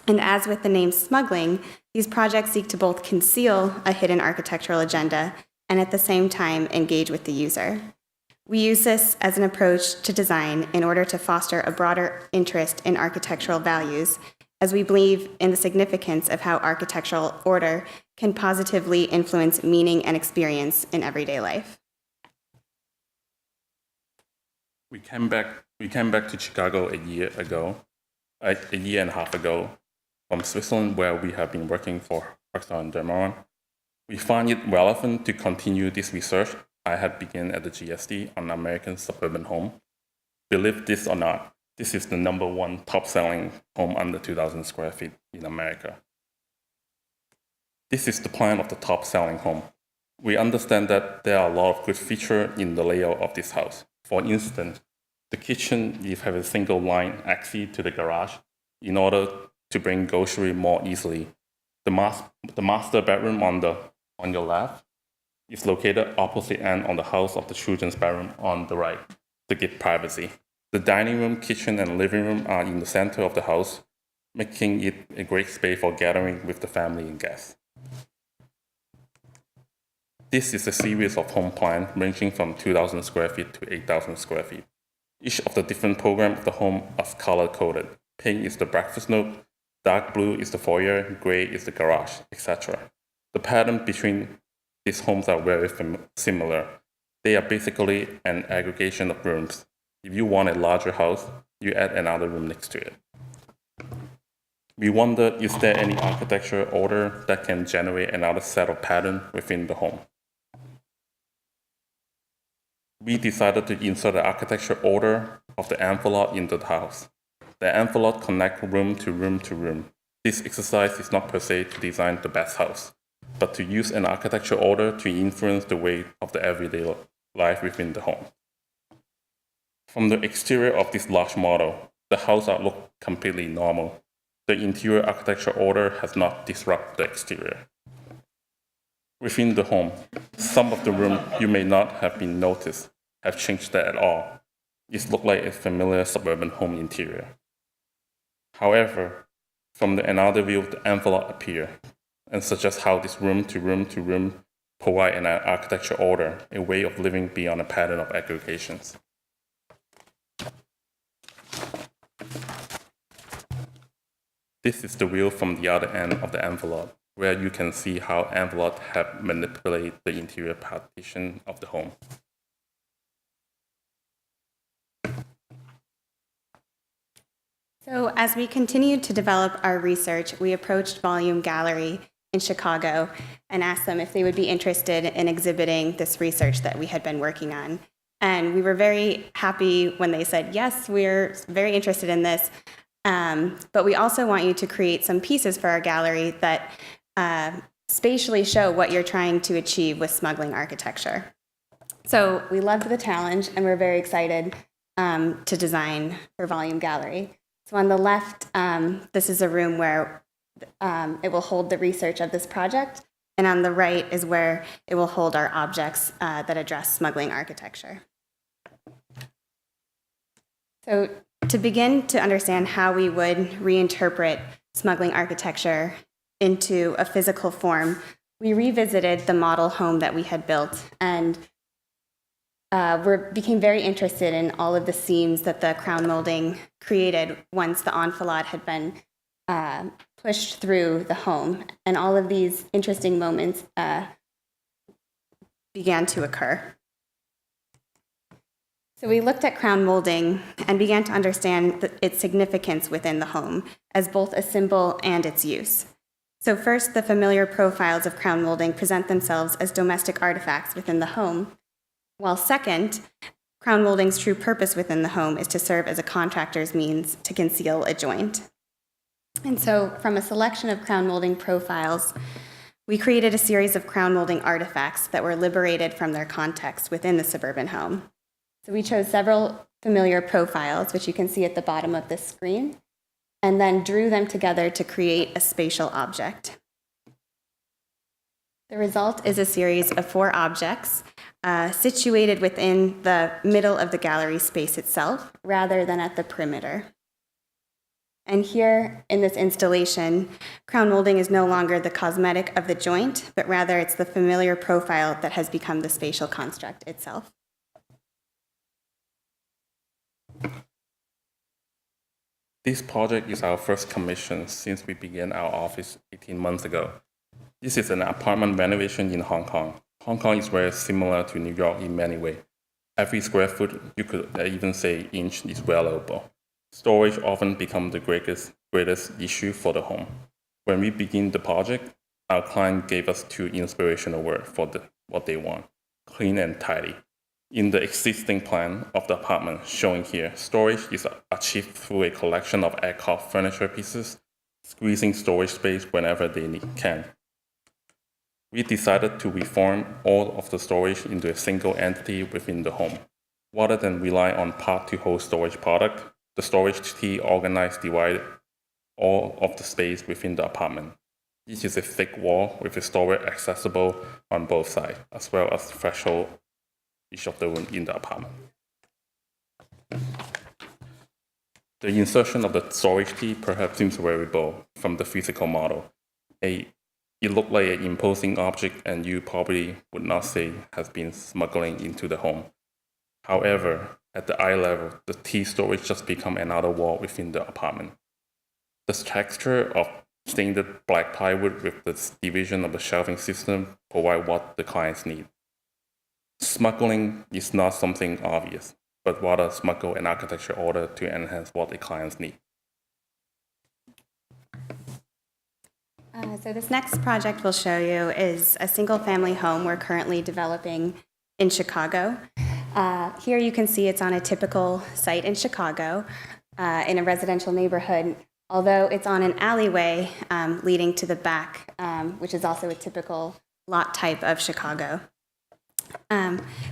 And as with the name smuggling, these projects seek to both conceal a hidden architectural agenda and at the same time engage with the user. We use this as an approach to design in order to foster a broader interest in architectural values, as we believe in the significance of how architectural order can positively influence meaning and experience in everyday life. We came back to Chicago a year and a half ago, from Switzerland, where we have been working for Pakistan and German. We find it relevant to continue this research I had begun at the GSD on American suburban home. Believe this or not, this is the #1 top-selling home under 2,000 square feet in America. This is the plan of the top-selling home. We understand that there are a lot of good features in the layout of this house. For instance, the kitchen has a single line access to the garage in order to bring grocery more easily. The master bedroom on your left is located opposite end on the house of the children's bedroom on the right to give privacy. The dining room, kitchen, and living room are in the center of the house, making it a great space for gathering with the family and guests. This is a series of home plans ranging from 2,000 square feet to 8,000 square feet. Each of the different programs of the home are color-coded. Pink is the breakfast nook, dark blue is the foyer, gray is the garage, etc. The pattern between these homes are very similar. They are basically an aggregation of rooms. If you want a larger house, you add another room next to it. We wondered, is there any architectural order that can generate another set of patterns within the home? We decided to insert the architectural order of the envelope into the house. The envelope connects room to room to room. This exercise is not per se to design the best house, but to use an architectural order to influence the way of the everyday life within the home. From the exterior of this large model, the house outlook completely normal. The interior architectural order has not disrupted the exterior. Within the home, some of the rooms you may not have been noticed have changed that at all. It looks like a familiar suburban home interior. However, from another view, the envelope appears. and suggest how this room to room to room provide an architecture order, a way of living beyond a pattern of aggregations. This is the view from the other end of the envelope, where you can see how envelopes have manipulated the interior partition of the home. So as we continued to develop our research, we approached Volume Gallery in Chicago and asked them if they would be interested in exhibiting this research that we had been working on. And we were very happy when they said, yes, we're very interested in this, but we also want you to create some pieces for our gallery that spatially show what you're trying to achieve with smuggling architecture. So we loved the challenge, and we're very excited to design for Volume Gallery. So on the left, this is a room where it will hold the research of this project, and on the right is where it will hold our objects that address smuggling architecture. So to begin to understand how we would reinterpret smuggling architecture into a physical form, we revisited the model home that we had built, and became very interested in all of the seams that the crown molding created once the enfilade had been pushed through the home. And all of these interesting moments began to occur. So we looked at crown molding and began to understand its significance within the home as both a symbol and its use. So first, the familiar profiles of crown molding present themselves as domestic artifacts within the home, while second, crown molding's true purpose within the home is to serve as a contractor's means to conceal a joint. And so from a selection of crown molding profiles, we created a series of crown molding artifacts that were liberated from their context within the suburban home. So we chose several familiar profiles, which you can see at the bottom of this screen, and then drew them together to create a spatial object. The result is a series of 4 objects situated within the middle of the gallery space itself, rather than at the perimeter. And here in this installation, crown molding is no longer the cosmetic of the joint, but rather it's the familiar profile that has become the spatial construct itself. This project is our first commission since we began our office 18 months ago. This is an apartment renovation in Hong Kong. Hong Kong is very similar to New York in many ways. Every square foot, you could even say inch, is valuable. Storage often becomes the greatest issue for the home. When we begin the project, our client gave us 2 inspirational words for what they want: clean and tidy. In the existing plan of the apartment shown here, storage is achieved through a collection of ad hoc furniture pieces, squeezing storage space whenever they can. We decided to reform all of the storage into a single entity within the home. Rather than rely on part-to-whole storage product, the storage T organized divided all of the space within the apartment. Each is a thick wall with a storage accessible on both sides, as well as threshold each of the room in the apartment. The insertion of the storage T perhaps seems very bold from the physical model. It looked like an imposing object, and you probably would not say has been smuggling into the home. However, at the eye level, the T storage just become another wall within the apartment. The texture of stained black plywood with the division of the shelving system provide what the clients need. Smuggling is not something obvious, but rather smuggle an architecture order to enhance what the clients need. So this next project we'll show you is a single-family home we're currently developing in Chicago. Here you can see it's on a typical site in Chicago, in a residential neighborhood, although it's on an alleyway leading to the back, which is also a typical lot type of Chicago.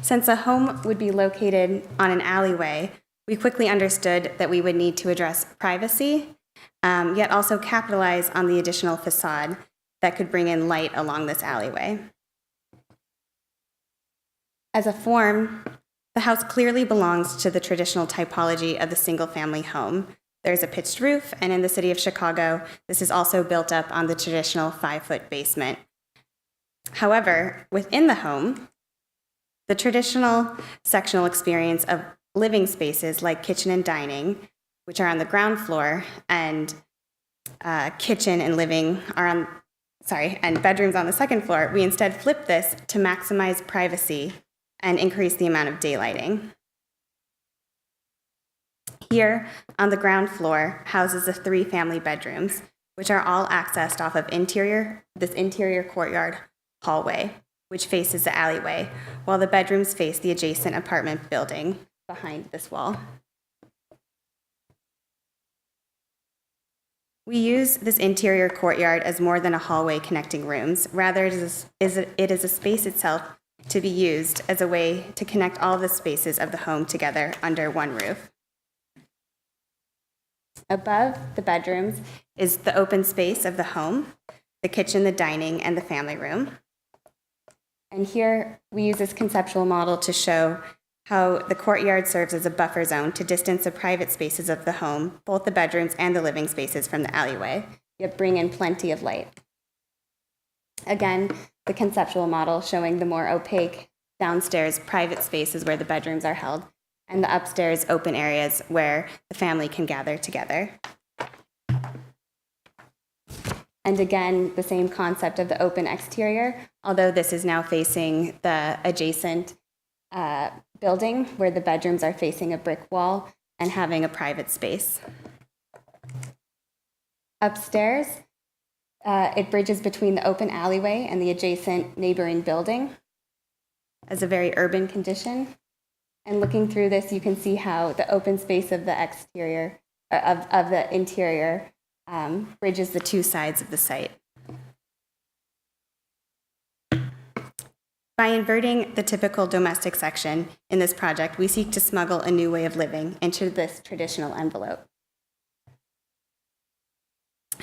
Since a home would be located on an alleyway, we quickly understood that we would need to address privacy, yet also capitalize on the additional facade that could bring in light along this alleyway. As a form, the house clearly belongs to the traditional typology of the single-family home. There's a pitched roof, and in the city of Chicago, this is also built up on the traditional 5-foot basement. However, within the home, the traditional sectional experience of living spaces like kitchen and dining, which are on the ground floor, and kitchen and living are on, and bedrooms on the second floor, we instead flip this to maximize privacy and increase the amount of daylighting. Here, on the ground floor, houses the 3 family bedrooms, which are all accessed off of this interior courtyard hallway, which faces the alleyway, while the bedrooms face the adjacent apartment building behind this wall. We use this interior courtyard as more than a hallway connecting rooms. Rather, it is a space itself to be used as a way to connect all the spaces of the home together under one roof. Above the bedrooms is the open space of the home, the kitchen, the dining, and the family room. And here we use this conceptual model to show how the courtyard serves as a buffer zone to distance the private spaces of the home, both the bedrooms and the living spaces, from the alleyway, yet bring in plenty of light. Again, the conceptual model showing the more opaque downstairs private spaces where the bedrooms are held, and the upstairs open areas where the family can gather together. And again, the same concept of the open exterior, although this is now facing the adjacent building where the bedrooms are facing a brick wall and having a private space. Upstairs, it bridges between the open alleyway and the adjacent neighboring building as a very urban condition. And looking through this, you can see how the open space of the exterior, of the interior, bridges the 2 sides of the site. By inverting the typical domestic section in this project, we seek to smuggle a new way of living into this traditional envelope.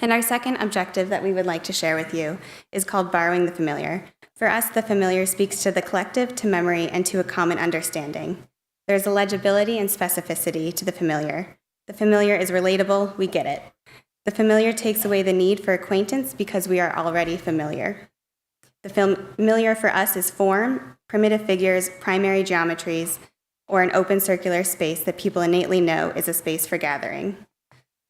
And our second objective that we would like to share with you is called borrowing the familiar. For us, the familiar speaks to the collective, to memory, and to a common understanding. There's a legibility and specificity to the familiar. The familiar is relatable, we get it. The familiar takes away the need for acquaintance because we are already familiar. The familiar for us is form, primitive figures, primary geometries, or an open circular space that people innately know is a space for gathering.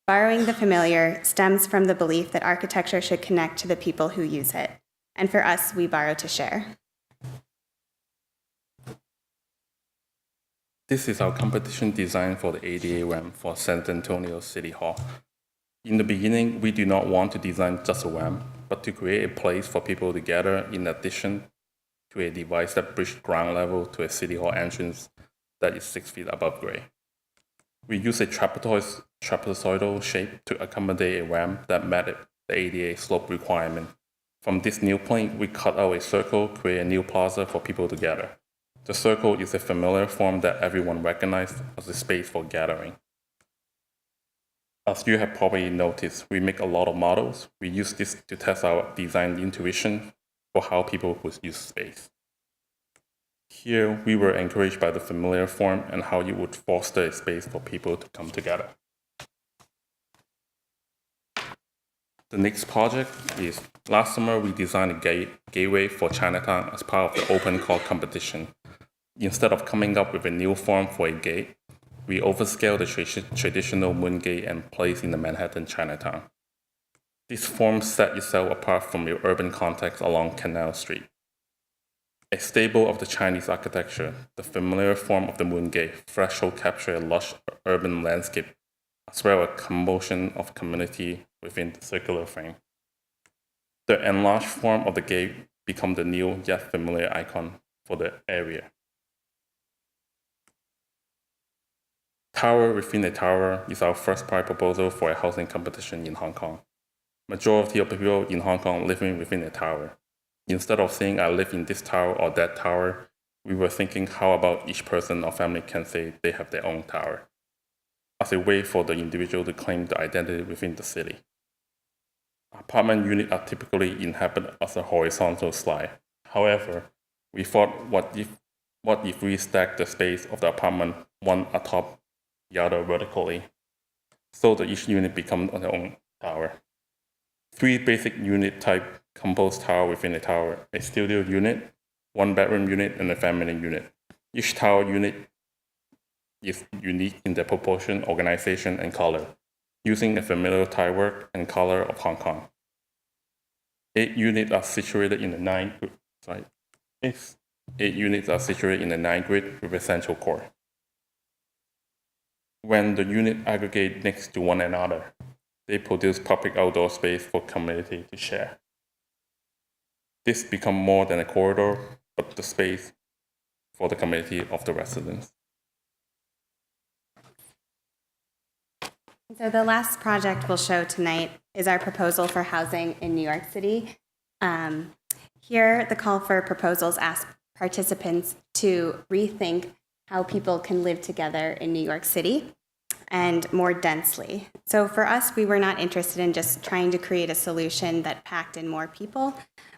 Borrowing the familiar stems from the belief that architecture should connect to the people who use it. And for us, we borrow to share. This is our competition design for the ADA ramp for San Antonio City Hall. In the beginning, we do not want to design just a ramp, but to create a place for people to gather in addition to a device that bridges ground level to a City Hall entrance that is 6 feet above grade. We use a trapezoidal shape to accommodate a ramp that met the ADA slope requirement. From this new point, we cut out a circle, create a new plaza for people to gather. The circle is a familiar form that everyone recognizes as a space for gathering. As you have probably noticed, we make a lot of models. We use this to test our design intuition for how people would use space. Here, we were encouraged by the familiar form and how you would foster a space for people to come together. The next project is, last summer we designed a gateway for Chinatown as part of the open call competition. Instead of coming up with a new form for a gate, we overscaled the traditional moon gate and placed in the Manhattan Chinatown. This form set itself apart from the urban context along Canal Street. A staple of the Chinese architecture, the familiar form of the moon gate threshold captured a lush urban landscape, as well as a commotion of community within the circular frame. The enlarged form of the gate became the new yet familiar icon for the area. Tower within a tower is our first prize proposal for a housing competition in Hong Kong. Majority of the people in Hong Kong living within a tower. Instead of saying I live in this tower or that tower, we were thinking how about each person or family can say they have their own tower, as a way for the individual to claim the identity within the city. Apartment units are typically inhabited as a horizontal slide. However, we thought, what if we stack the space of the apartment one atop the other vertically? so that each unit becomes their own tower. 3 basic unit type compose tower within a tower: a studio unit, 1 bedroom unit, and a family unit. Each tower unit is unique in their proportion, organization, and color, using a familiar tile work and color of Hong Kong. 8 units are situated in the 9 units are situated in the 9 grid with a central core. When the unit aggregate next to one another, they produce public outdoor space for community to share. This becomes more than a corridor, but the space for the community of the residents. So the last project we'll show tonight is our proposal for housing in New York City. Here, the call for proposals asks participants to rethink how people can live together in New York City and more densely. So for us, we were not interested in just trying to create a solution that packed in more people,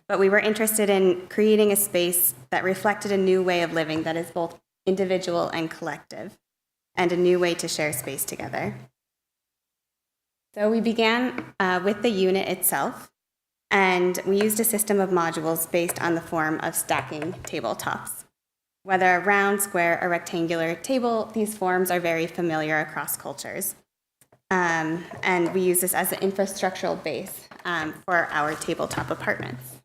but we were interested in creating a space that reflected a new way of living that is both individual and collective, and a new way to share space together. So we began with the unit itself, and we used a system of modules based on the form of stacking tabletops. Whether a round, square, or rectangular table, these forms are very familiar across cultures. And we use this as an infrastructural base for our tabletop apartments.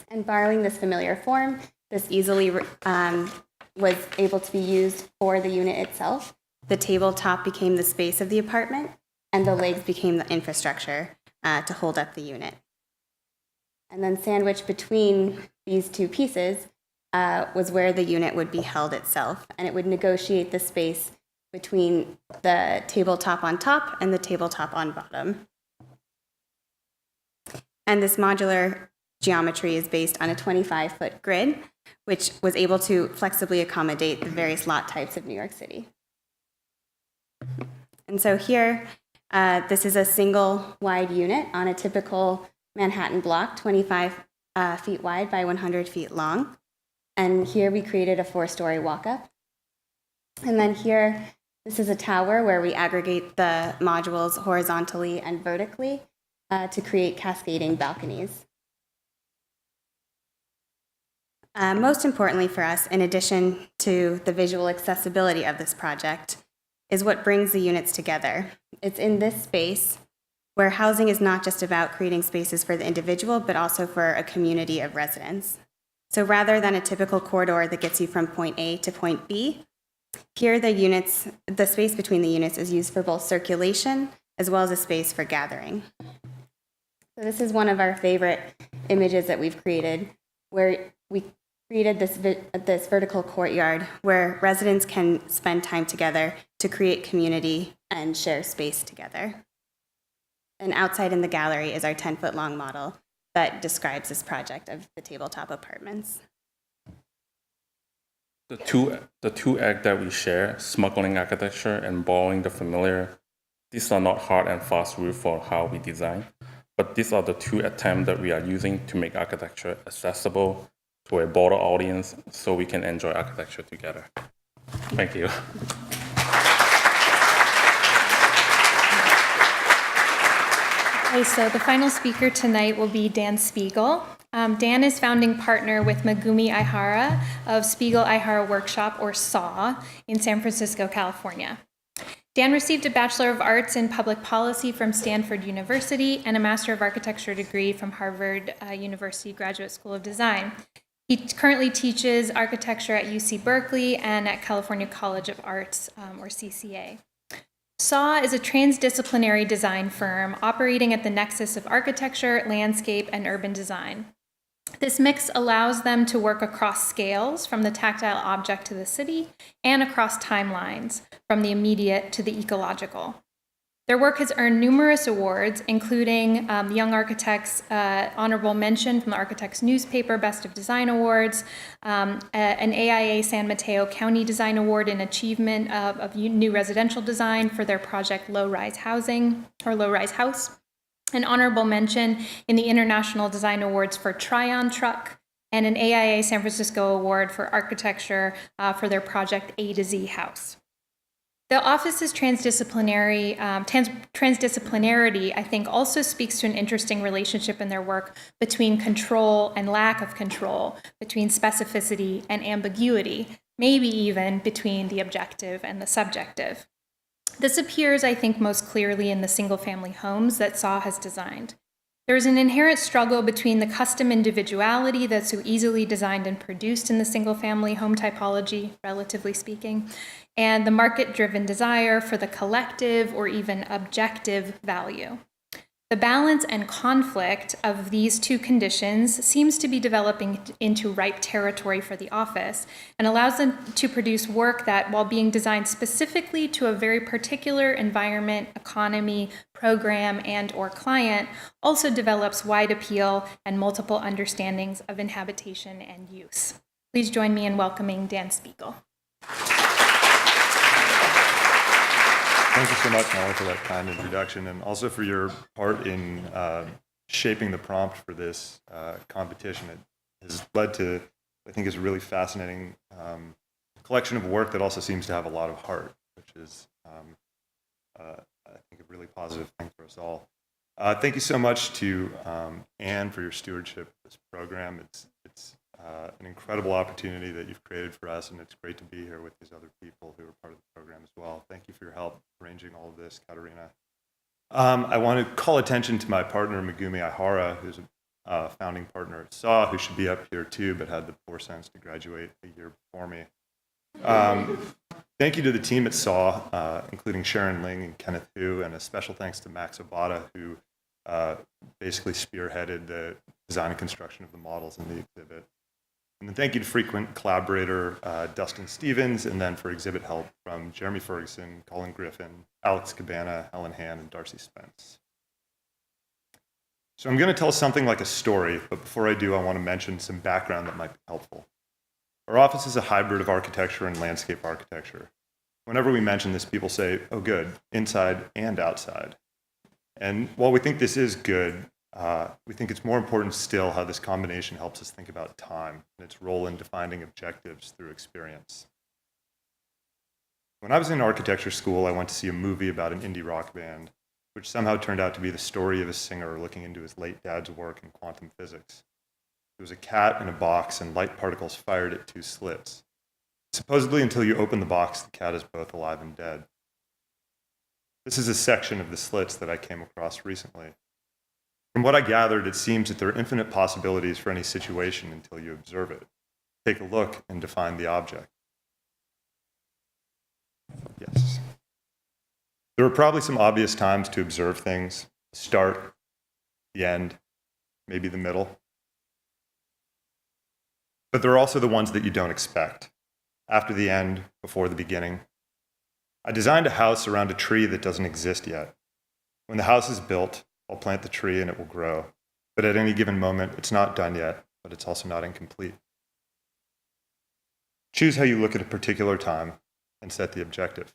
And borrowing this familiar form, this easily was able to be used for the unit itself. The tabletop became the space of the apartment, and the legs became the infrastructure to hold up the unit. And then sandwiched between these 2 pieces was where the unit would be held itself, and it would negotiate the space between the tabletop on top and the tabletop on bottom. And this modular geometry is based on a 25-foot grid, which was able to flexibly accommodate the various lot types of New York City. And so here, this is a single wide unit on a typical Manhattan block, 25 feet wide by 100 feet long. And here we created a 4-story walk-up. And then here, this is a tower where we aggregate the modules horizontally and vertically to create cascading balconies. Most importantly for us, in addition to the visual accessibility of this project, is what brings the units together. It's in this space where housing is not just about creating spaces for the individual, but also for a community of residents. So rather than a typical corridor that gets you from point A to point B, here the space between the units is used for both circulation as well as a space for gathering. So this is one of our favorite images that we've created, where we created this vertical courtyard where residents can spend time together to create community and share space together. And outside in the gallery is our 10-foot long model that describes this project of the tabletop apartments. The two acts that we share, smuggling architecture and borrowing the familiar, these are not hard and fast rules for how we design, but these are the 2 attempts that we are using to make architecture accessible to a broader audience so we can enjoy architecture together. Thank you. Okay, so the final speaker tonight will be Dan Spiegel. Dan is founding partner with Megumi Aihara of Spiegel Aihara Workshop, or SAW, in San Francisco, California. Dan received a Bachelor of Arts in Public Policy from Stanford University and a Master of Architecture degree from Harvard University Graduate School of Design. He currently teaches architecture at UC Berkeley and at California College of Arts, or CCA. SAW is a transdisciplinary design firm operating at the nexus of architecture, landscape, and urban design. This mix allows them to work across scales, from the tactile object to the city, and across timelines, from the immediate to the ecological. Their work has earned numerous awards, including the Young Architects Honorable Mention from the Architects Newspaper Best of Design Awards, an AIA San Mateo County Design Award in Achievement of New Residential Design for their project Low Rise Housing, or Low Rise House, an honorable mention in the International Design Awards for Tryon Truck, and an AIA San Francisco Award for Architecture for their project A to Z House. The office's transdisciplinarity, I think, also speaks to an interesting relationship in their work between control and lack of control, between specificity and ambiguity, maybe even between the objective and the subjective. This appears, I think, most clearly in the single-family homes that Sohn has designed. There is an inherent struggle between the custom individuality that's so easily designed and produced in the single-family home typology, relatively speaking, and the market-driven desire for the collective or even objective value. The balance and conflict of these two conditions seems to be developing into ripe territory for the office and allows them to produce work that, while being designed specifically to a very particular environment, economy, program, and/or client, also develops wide appeal and multiple understandings of inhabitation and use. Please join me in welcoming Dan Spiegel. Thank you so much, Molly, for that kind introduction, and also for your part in shaping the prompt for this competition. It has led to, I think, is a really fascinating collection of work that also seems to have a lot of heart, which is, I think, a really positive thing for us all. Thank you so much to Anne for your stewardship of this program. It's an incredible opportunity that you've created for us, and it's great to be here with these other people who are part of the program as well. Thank you for your help arranging all of this, Katerina. I want to call attention to my partner, Megumi Aihara, who's a founding partner at SAW, who should be up here too, but had the poor sense to graduate a year before me. Thank you to the team at SAW, including Sharon Ling and Kenneth Hu, and a special thanks to Max Obata, who basically spearheaded the design and construction of the models in the exhibit. And then thank you to frequent collaborator Dustin Stevens, and then for exhibit help from Jeremy Ferguson, Colin Griffin, Alex Cabana, Helen Han, and Darcy Spence. So I'm going to tell something like a story, but before I do, I want to mention some background that might be helpful. Our office is a hybrid of architecture and landscape architecture. Whenever we mention this, people say, oh good, inside and outside. And while we think this is good, we think it's more important still how this combination helps us think about time and its role in defining objectives through experience. When I was in architecture school, I went to see a movie about an indie rock band, which somehow turned out to be the story of a singer looking into his late dad's work in quantum physics. There was a cat in a box and light particles fired at two slits. Supposedly, until you open the box, the cat is both alive and dead. This is a section of the slits that I came across recently. From what I gathered, it seems that there are infinite possibilities for any situation until you observe it. Take a look and define the object. Yes. There are probably some obvious times to observe things: the start, the end, maybe the middle. But there are also the ones that you don't expect. After the end, before the beginning. I designed a house around a tree that doesn't exist yet. When the house is built, I'll plant the tree and it will grow. But at any given moment, it's not done yet, but it's also not incomplete. Choose how you look at a particular time and set the objective.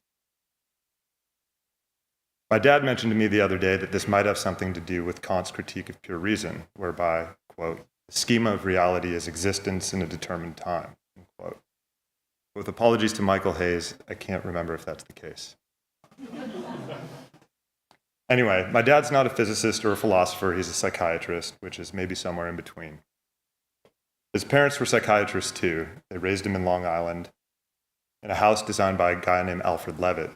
My dad mentioned to me the other day that this might have something to do with Kant's critique of pure reason, whereby, quote, the schema of reality is existence in a determined time, end quote. With apologies to Michael Hayes, I can't remember if that's the case. Anyway, my dad's not a physicist or a philosopher, he's a psychiatrist, which is maybe somewhere in between. His parents were psychiatrists too. They raised him in Long Island, in a house designed by a guy named Alfred Levitt.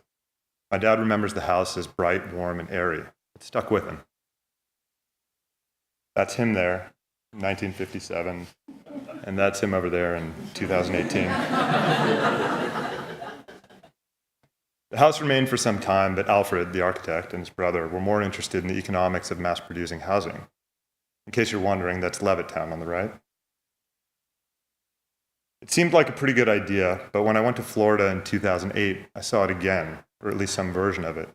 My dad remembers the house as bright, warm, and airy. It stuck with him. That's him there, in 1957, and that's him over there in 2018. The house remained for some time, but Alfred, the architect, and his brother were more interested in the economics of mass-producing housing. In case you're wondering, that's Levittown on the right. It seemed like a pretty good idea, but when I went to Florida in 2008, I saw it again, or at least some version of it.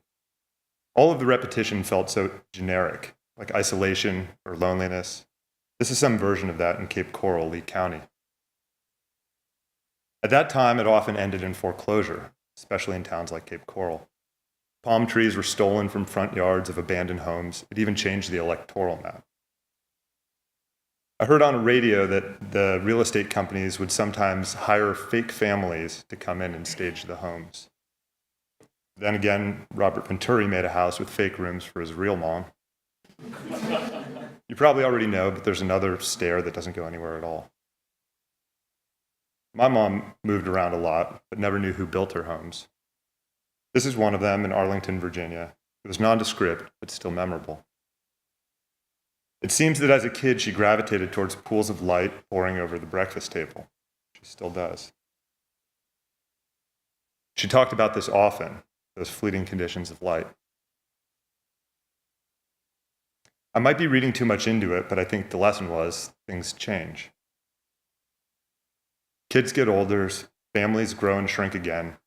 All of the repetition felt so generic, like isolation or loneliness. This is some version of that in Cape Coral, Lee County. At that time, it often ended in foreclosure, especially in towns like Cape Coral. Palm trees were stolen from front yards of abandoned homes. It even changed the electoral map. I heard on a radio that the real estate companies would sometimes hire fake families to come in and stage the homes. Then again, Robert Venturi made a house with fake rooms for his real mom. You probably already know, but there's another stair that doesn't go anywhere at all. My mom moved around a lot, but never knew who built her homes. This is one of them in Arlington, Virginia. It was nondescript, but still memorable. It seems that as a kid, she gravitated towards pools of light pouring over the breakfast table. She still does. She talked about this often, those fleeting conditions of light. I might be reading too much into it, but I think the lesson was things change. Kids get older, families grow and shrink again.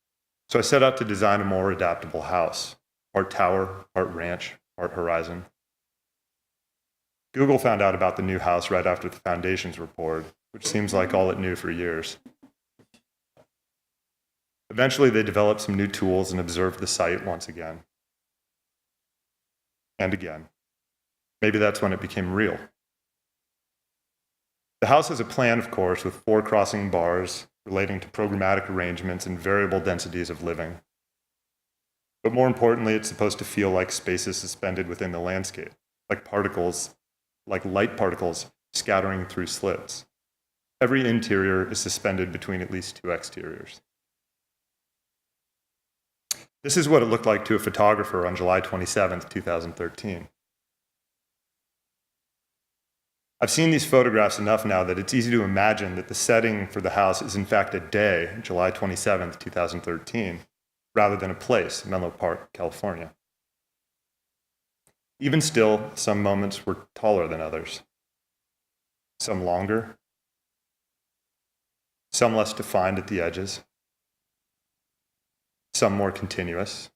So I set out to design a more adaptable house, part tower, part ranch, part horizon. Google found out about the new house right after the foundations were poured, which seems like all it knew for years. Eventually, they developed some new tools and observed the site once again. And again. Maybe that's when it became real. The house has a plan, of course, with 4 crossing bars relating to programmatic arrangements and variable densities of living. But more importantly, it's supposed to feel like spaces suspended within the landscape, like particles, like light particles scattering through slits. Every interior is suspended between at least 2 exteriors. This is what it looked like to a photographer on July 27, 2013. I've seen these photographs enough now that it's easy to imagine that the setting for the house is in fact a day, July 27, 2013, rather than a place, Menlo Park, California. Even still, some moments were taller than others. Some longer. Some less defined at the edges. Some more continuous.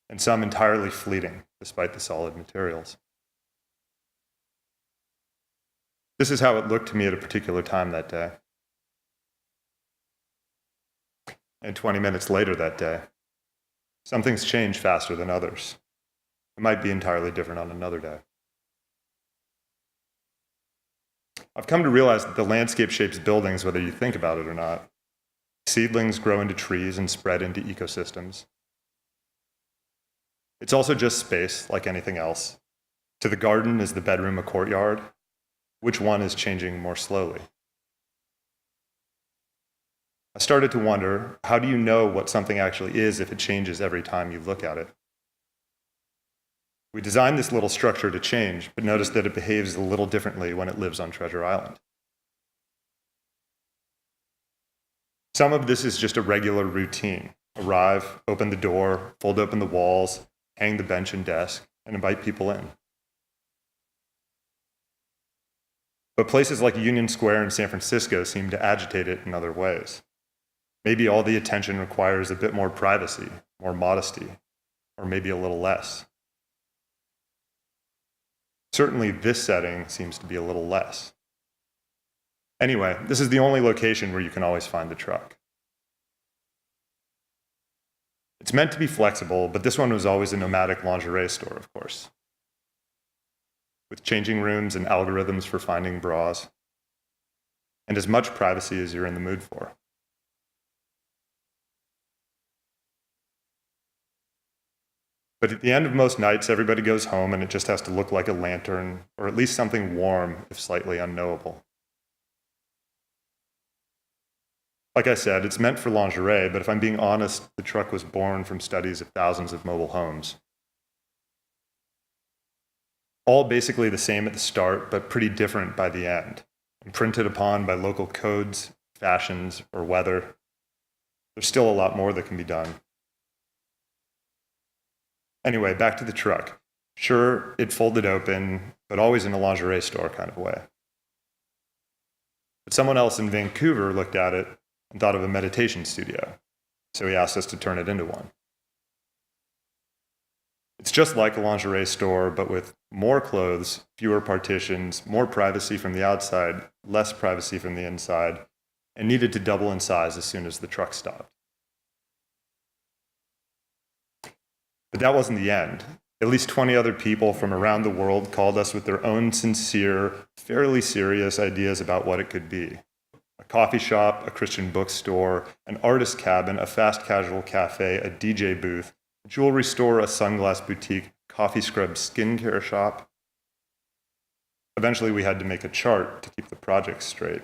And some entirely fleeting, despite the solid materials. This is how it looked to me at a particular time that day. And 20 minutes later that day, some things change faster than others. It might be entirely different on another day. I've come to realize that the landscape shapes buildings whether you think about it or not. Seedlings grow into trees and spread into ecosystems. It's also just space, like anything else. To the garden is the bedroom a courtyard? Which one is changing more slowly? I started to wonder, how do you know what something actually is if it changes every time you look at it? We designed this little structure to change, but notice that it behaves a little differently when it lives on Treasure Island. Some of this is just a regular routine. Arrive, open the door, fold open the walls, hang the bench and desk, and invite people in. But places like Union Square in San Francisco seem to agitate it in other ways. Maybe all the attention requires a bit more privacy, more modesty, or maybe a little less. Certainly this setting seems to be a little less. Anyway, this is the only location where you can always find the truck. It's meant to be flexible, but this one was always a nomadic lingerie store, of course, with changing rooms and algorithms for finding bras, and as much privacy as you're in the mood for. But at the end of most nights, everybody goes home and it just has to look like a lantern, or at least something warm, if slightly unknowable. Like I said, it's meant for lingerie, but if I'm being honest, the truck was born from studies of thousands of mobile homes. All basically the same at the start, but pretty different by the end, imprinted upon by local codes, fashions, or weather. There's still a lot more that can be done. Anyway, back to the truck. Sure, it folded open, but always in a lingerie store kind of way. But someone else in Vancouver looked at it and thought of a meditation studio, so he asked us to turn it into one. It's just like a lingerie store, but with more clothes, fewer partitions, more privacy from the outside, less privacy from the inside, and needed to double in size as soon as the truck stopped. But that wasn't the end. At least 20 other people from around the world called us with their own sincere, fairly serious ideas about what it could be. a coffee shop, a Christian bookstore, an artist cabin, a fast casual cafe, a DJ booth, a jewelry store, a sunglass boutique, coffee scrub skincare shop. Eventually, we had to make a chart to keep the project straight.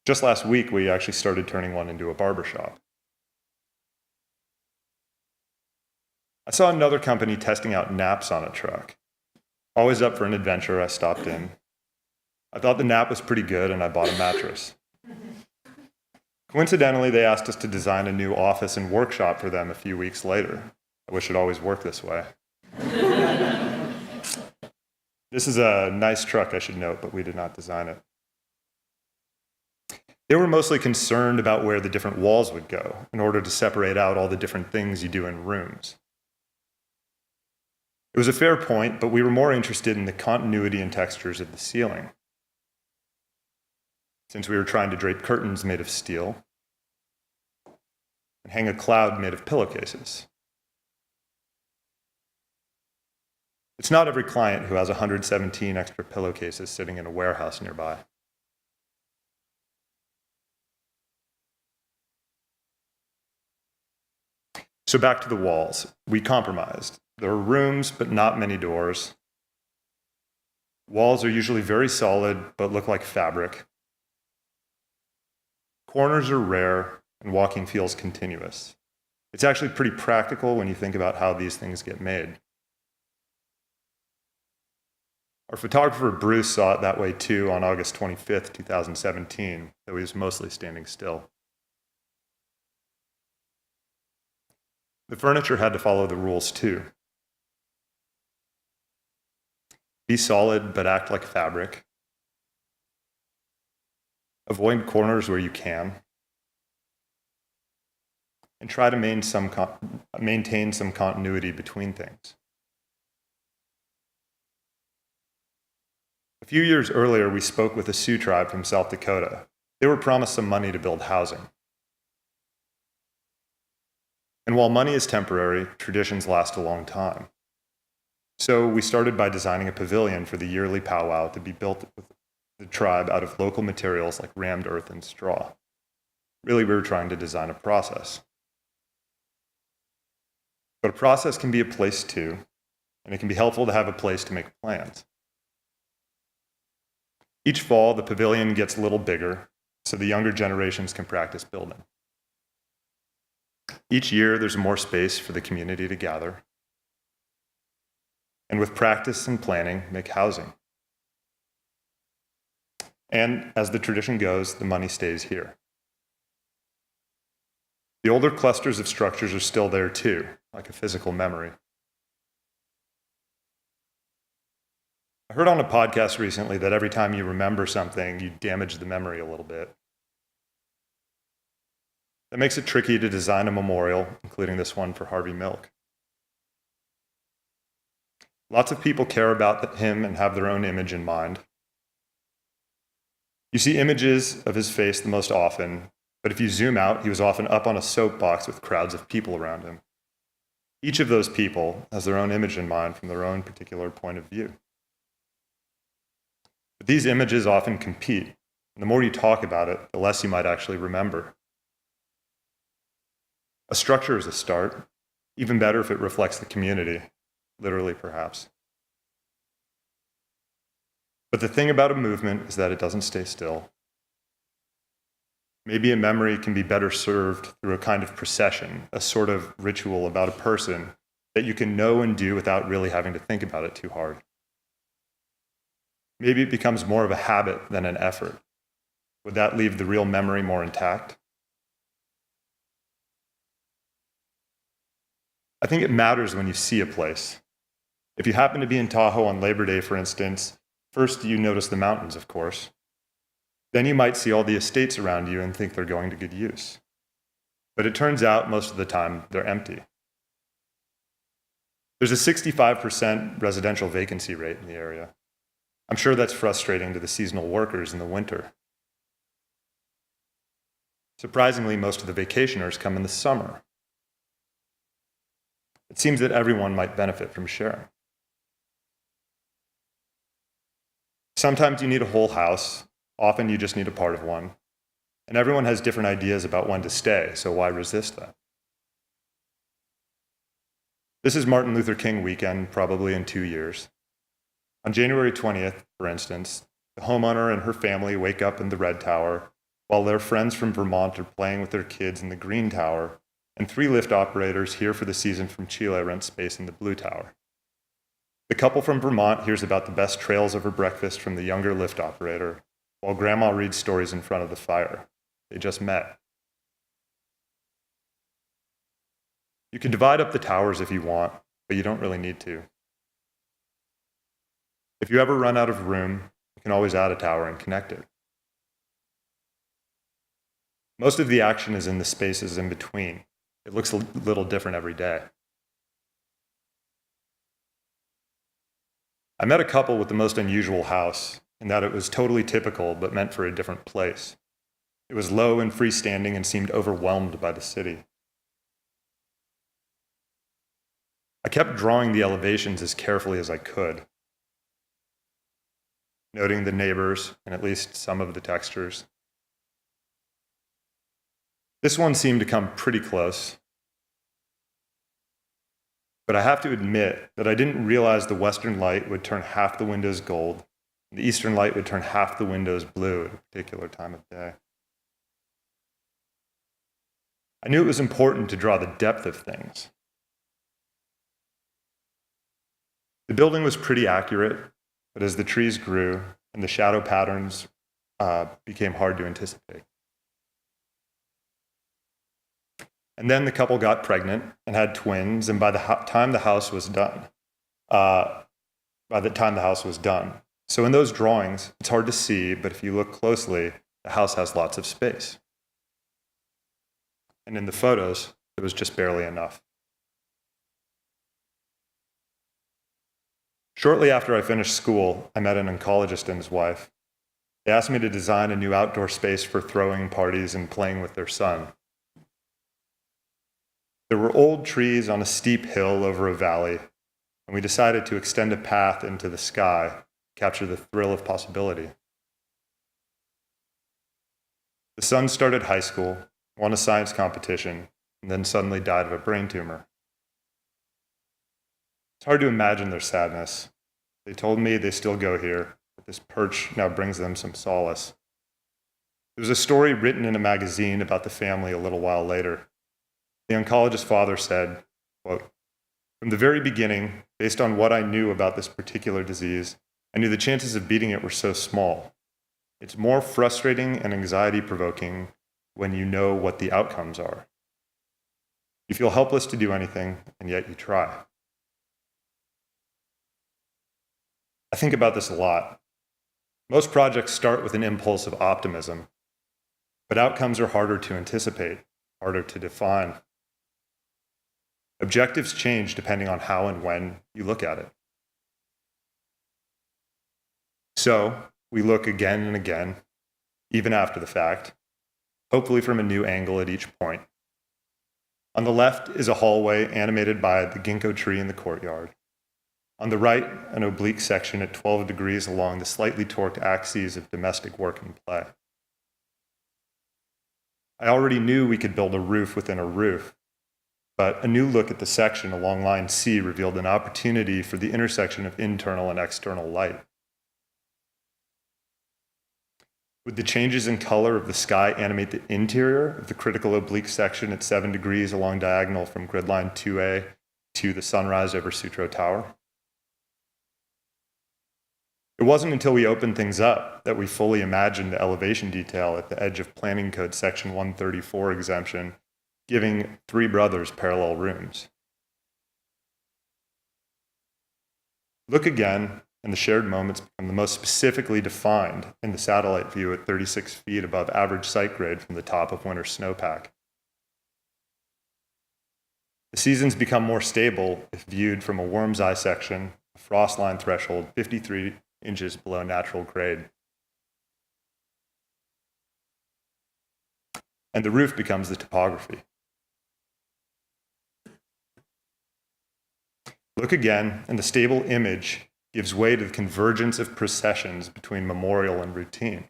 Just last week, we actually started turning one into a barber shop. I saw another company testing out naps on a truck. Always up for an adventure, I stopped in. I thought the nap was pretty good, and I bought a mattress. Coincidentally, they asked us to design a new office and workshop for them a few weeks later. I wish it always worked this way. This is a nice truck, I should note, but we did not design it. They were mostly concerned about where the different walls would go in order to separate out all the different things you do in rooms. It was a fair point, but we were more interested in the continuity and textures of the ceiling. Since we were trying to drape curtains made of steel and hang a cloud made of pillowcases. It's not every client who has 117 extra pillowcases sitting in a warehouse nearby. So back to the walls. We compromised. There are rooms, but not many doors. Walls are usually very solid, but look like fabric. Corners are rare, and walking feels continuous. It's actually pretty practical when you think about how these things get made. Our photographer Bruce saw it that way too on August 25th, 2017, though he was mostly standing still. The furniture had to follow the rules too. Be solid, but act like fabric. Avoid corners where you can. And try to maintain some continuity between things. A few years earlier, we spoke with a Sioux tribe from South Dakota. They were promised some money to build housing. And while money is temporary, traditions last a long time. So we started by designing a pavilion for the yearly powwow to be built with the tribe out of local materials like rammed earth and straw. Really, we were trying to design a process. But a process can be a place too, and it can be helpful to have a place to make plans. Each fall, the pavilion gets a little bigger, so the younger generations can practice building. Each year, there's more space for the community to gather. And with practice and planning, make housing. And as the tradition goes, the money stays here. The older clusters of structures are still there too, like a physical memory. I heard on a podcast recently that every time you remember something, you damage the memory a little bit. That makes it tricky to design a memorial, including this one for Harvey Milk. Lots of people care about him and have their own image in mind. You see images of his face the most often, but if you zoom out, he was often up on a soapbox with crowds of people around him. Each of those people has their own image in mind from their own particular point of view. But these images often compete, and the more you talk about it, the less you might actually remember. A structure is a start, even better if it reflects the community, literally perhaps. But the thing about a movement is that it doesn't stay still. Maybe a memory can be better served through a kind of procession, a sort of ritual about a person that you can know and do without really having to think about it too hard. Maybe it becomes more of a habit than an effort. Would that leave the real memory more intact? I think it matters when you see a place. If you happen to be in Tahoe on Labor Day, for instance, first you notice the mountains, of course. Then you might see all the estates around you and think they're going to good use. But it turns out most of the time they're empty. There's a 65% residential vacancy rate in the area. I'm sure that's frustrating to the seasonal workers in the winter. Surprisingly, most of the vacationers come in the summer. It seems that everyone might benefit from sharing. Sometimes you need a whole house. Often you just need a part of one. And everyone has different ideas about when to stay, so why resist that? This is Martin Luther King weekend, probably in 2 years. On January 20th, for instance, the homeowner and her family wake up in the Red Tower, while their friends from Vermont are playing with their kids in the Green Tower, and 3 lift operators here for the season from Chile rent space in the Blue Tower. The couple from Vermont hears about the best trails over breakfast from the younger lift operator, while Grandma reads stories in front of the fire. They just met. You can divide up the towers if you want, but you don't really need to. If you ever run out of room, you can always add a tower and connect it. Most of the action is in the spaces in between. It looks a little different every day. I met a couple with the most unusual house, in that it was totally typical but meant for a different place. It was low and freestanding and seemed overwhelmed by the city. I kept drawing the elevations as carefully as I could, noting the neighbors and at least some of the textures. This one seemed to come pretty close, but I have to admit that I didn't realize the western light would turn half the windows gold, and the eastern light would turn half the windows blue at a particular time of day. I knew it was important to draw the depth of things. The building was pretty accurate, but as the trees grew and the shadow patterns became hard to anticipate. And then the couple got pregnant and had twins, and by the time the house was done, so in those drawings, it's hard to see, but if you look closely, the house has lots of space. And in the photos, it was just barely enough. Shortly after I finished school, I met an oncologist and his wife. They asked me to design a new outdoor space for throwing parties and playing with their son. There were old trees on a steep hill over a valley, and we decided to extend a path into the sky, capture the thrill of possibility. The son started high school, won a science competition, and then suddenly died of a brain tumor. It's hard to imagine their sadness. They told me they still go here, but this perch now brings them some solace. There was a story written in a magazine about the family a little while later. The oncologist's father said, quote, "From the very beginning, based on what I knew about this particular disease, I knew the chances of beating it were so small. It's more frustrating and anxiety-provoking when you know what the outcomes are. You feel helpless to do anything, and yet you try." I think about this a lot. Most projects start with an impulse of optimism, but outcomes are harder to anticipate, harder to define. Objectives change depending on how and when you look at it. So, we look again and again, even after the fact, hopefully from a new angle at each point. On the left is a hallway animated by the ginkgo tree in the courtyard. On the right, an oblique section at 12 degrees along the slightly torqued axes of domestic work and play. I already knew we could build a roof within a roof, but a new look at the section along line C revealed an opportunity for the intersection of internal and external light. Would the changes in color of the sky animate the interior of the critical oblique section at 7 degrees along diagonal from grid line 2A to the sunrise over Sutro Tower? It wasn't until we opened things up that we fully imagined the elevation detail at the edge of Planning Code Section 134 exemption, giving 3 brothers parallel rooms. Look again, and the shared moments become the most specifically defined in the satellite view at 36 feet above average site grade from the top of winter snowpack. The seasons become more stable if viewed from a worm's eye section, a frost line threshold 53 inches below natural grade. And the roof becomes the topography. Look again, and the stable image gives way to the convergence of processions between memorial and routine.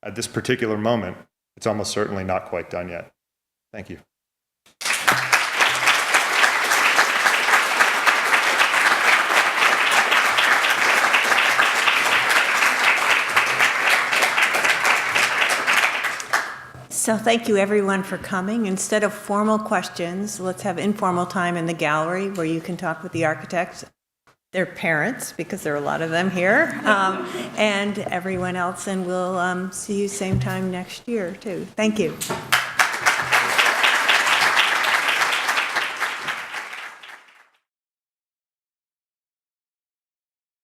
at this particular moment, it's almost certainly not quite done yet. Thank you. So thank you everyone for coming. Instead of formal questions, let's have informal time in the gallery where you can talk with the architects, their parents, because there are a lot of them here, and everyone else, and we'll see you same time next year too. Thank you.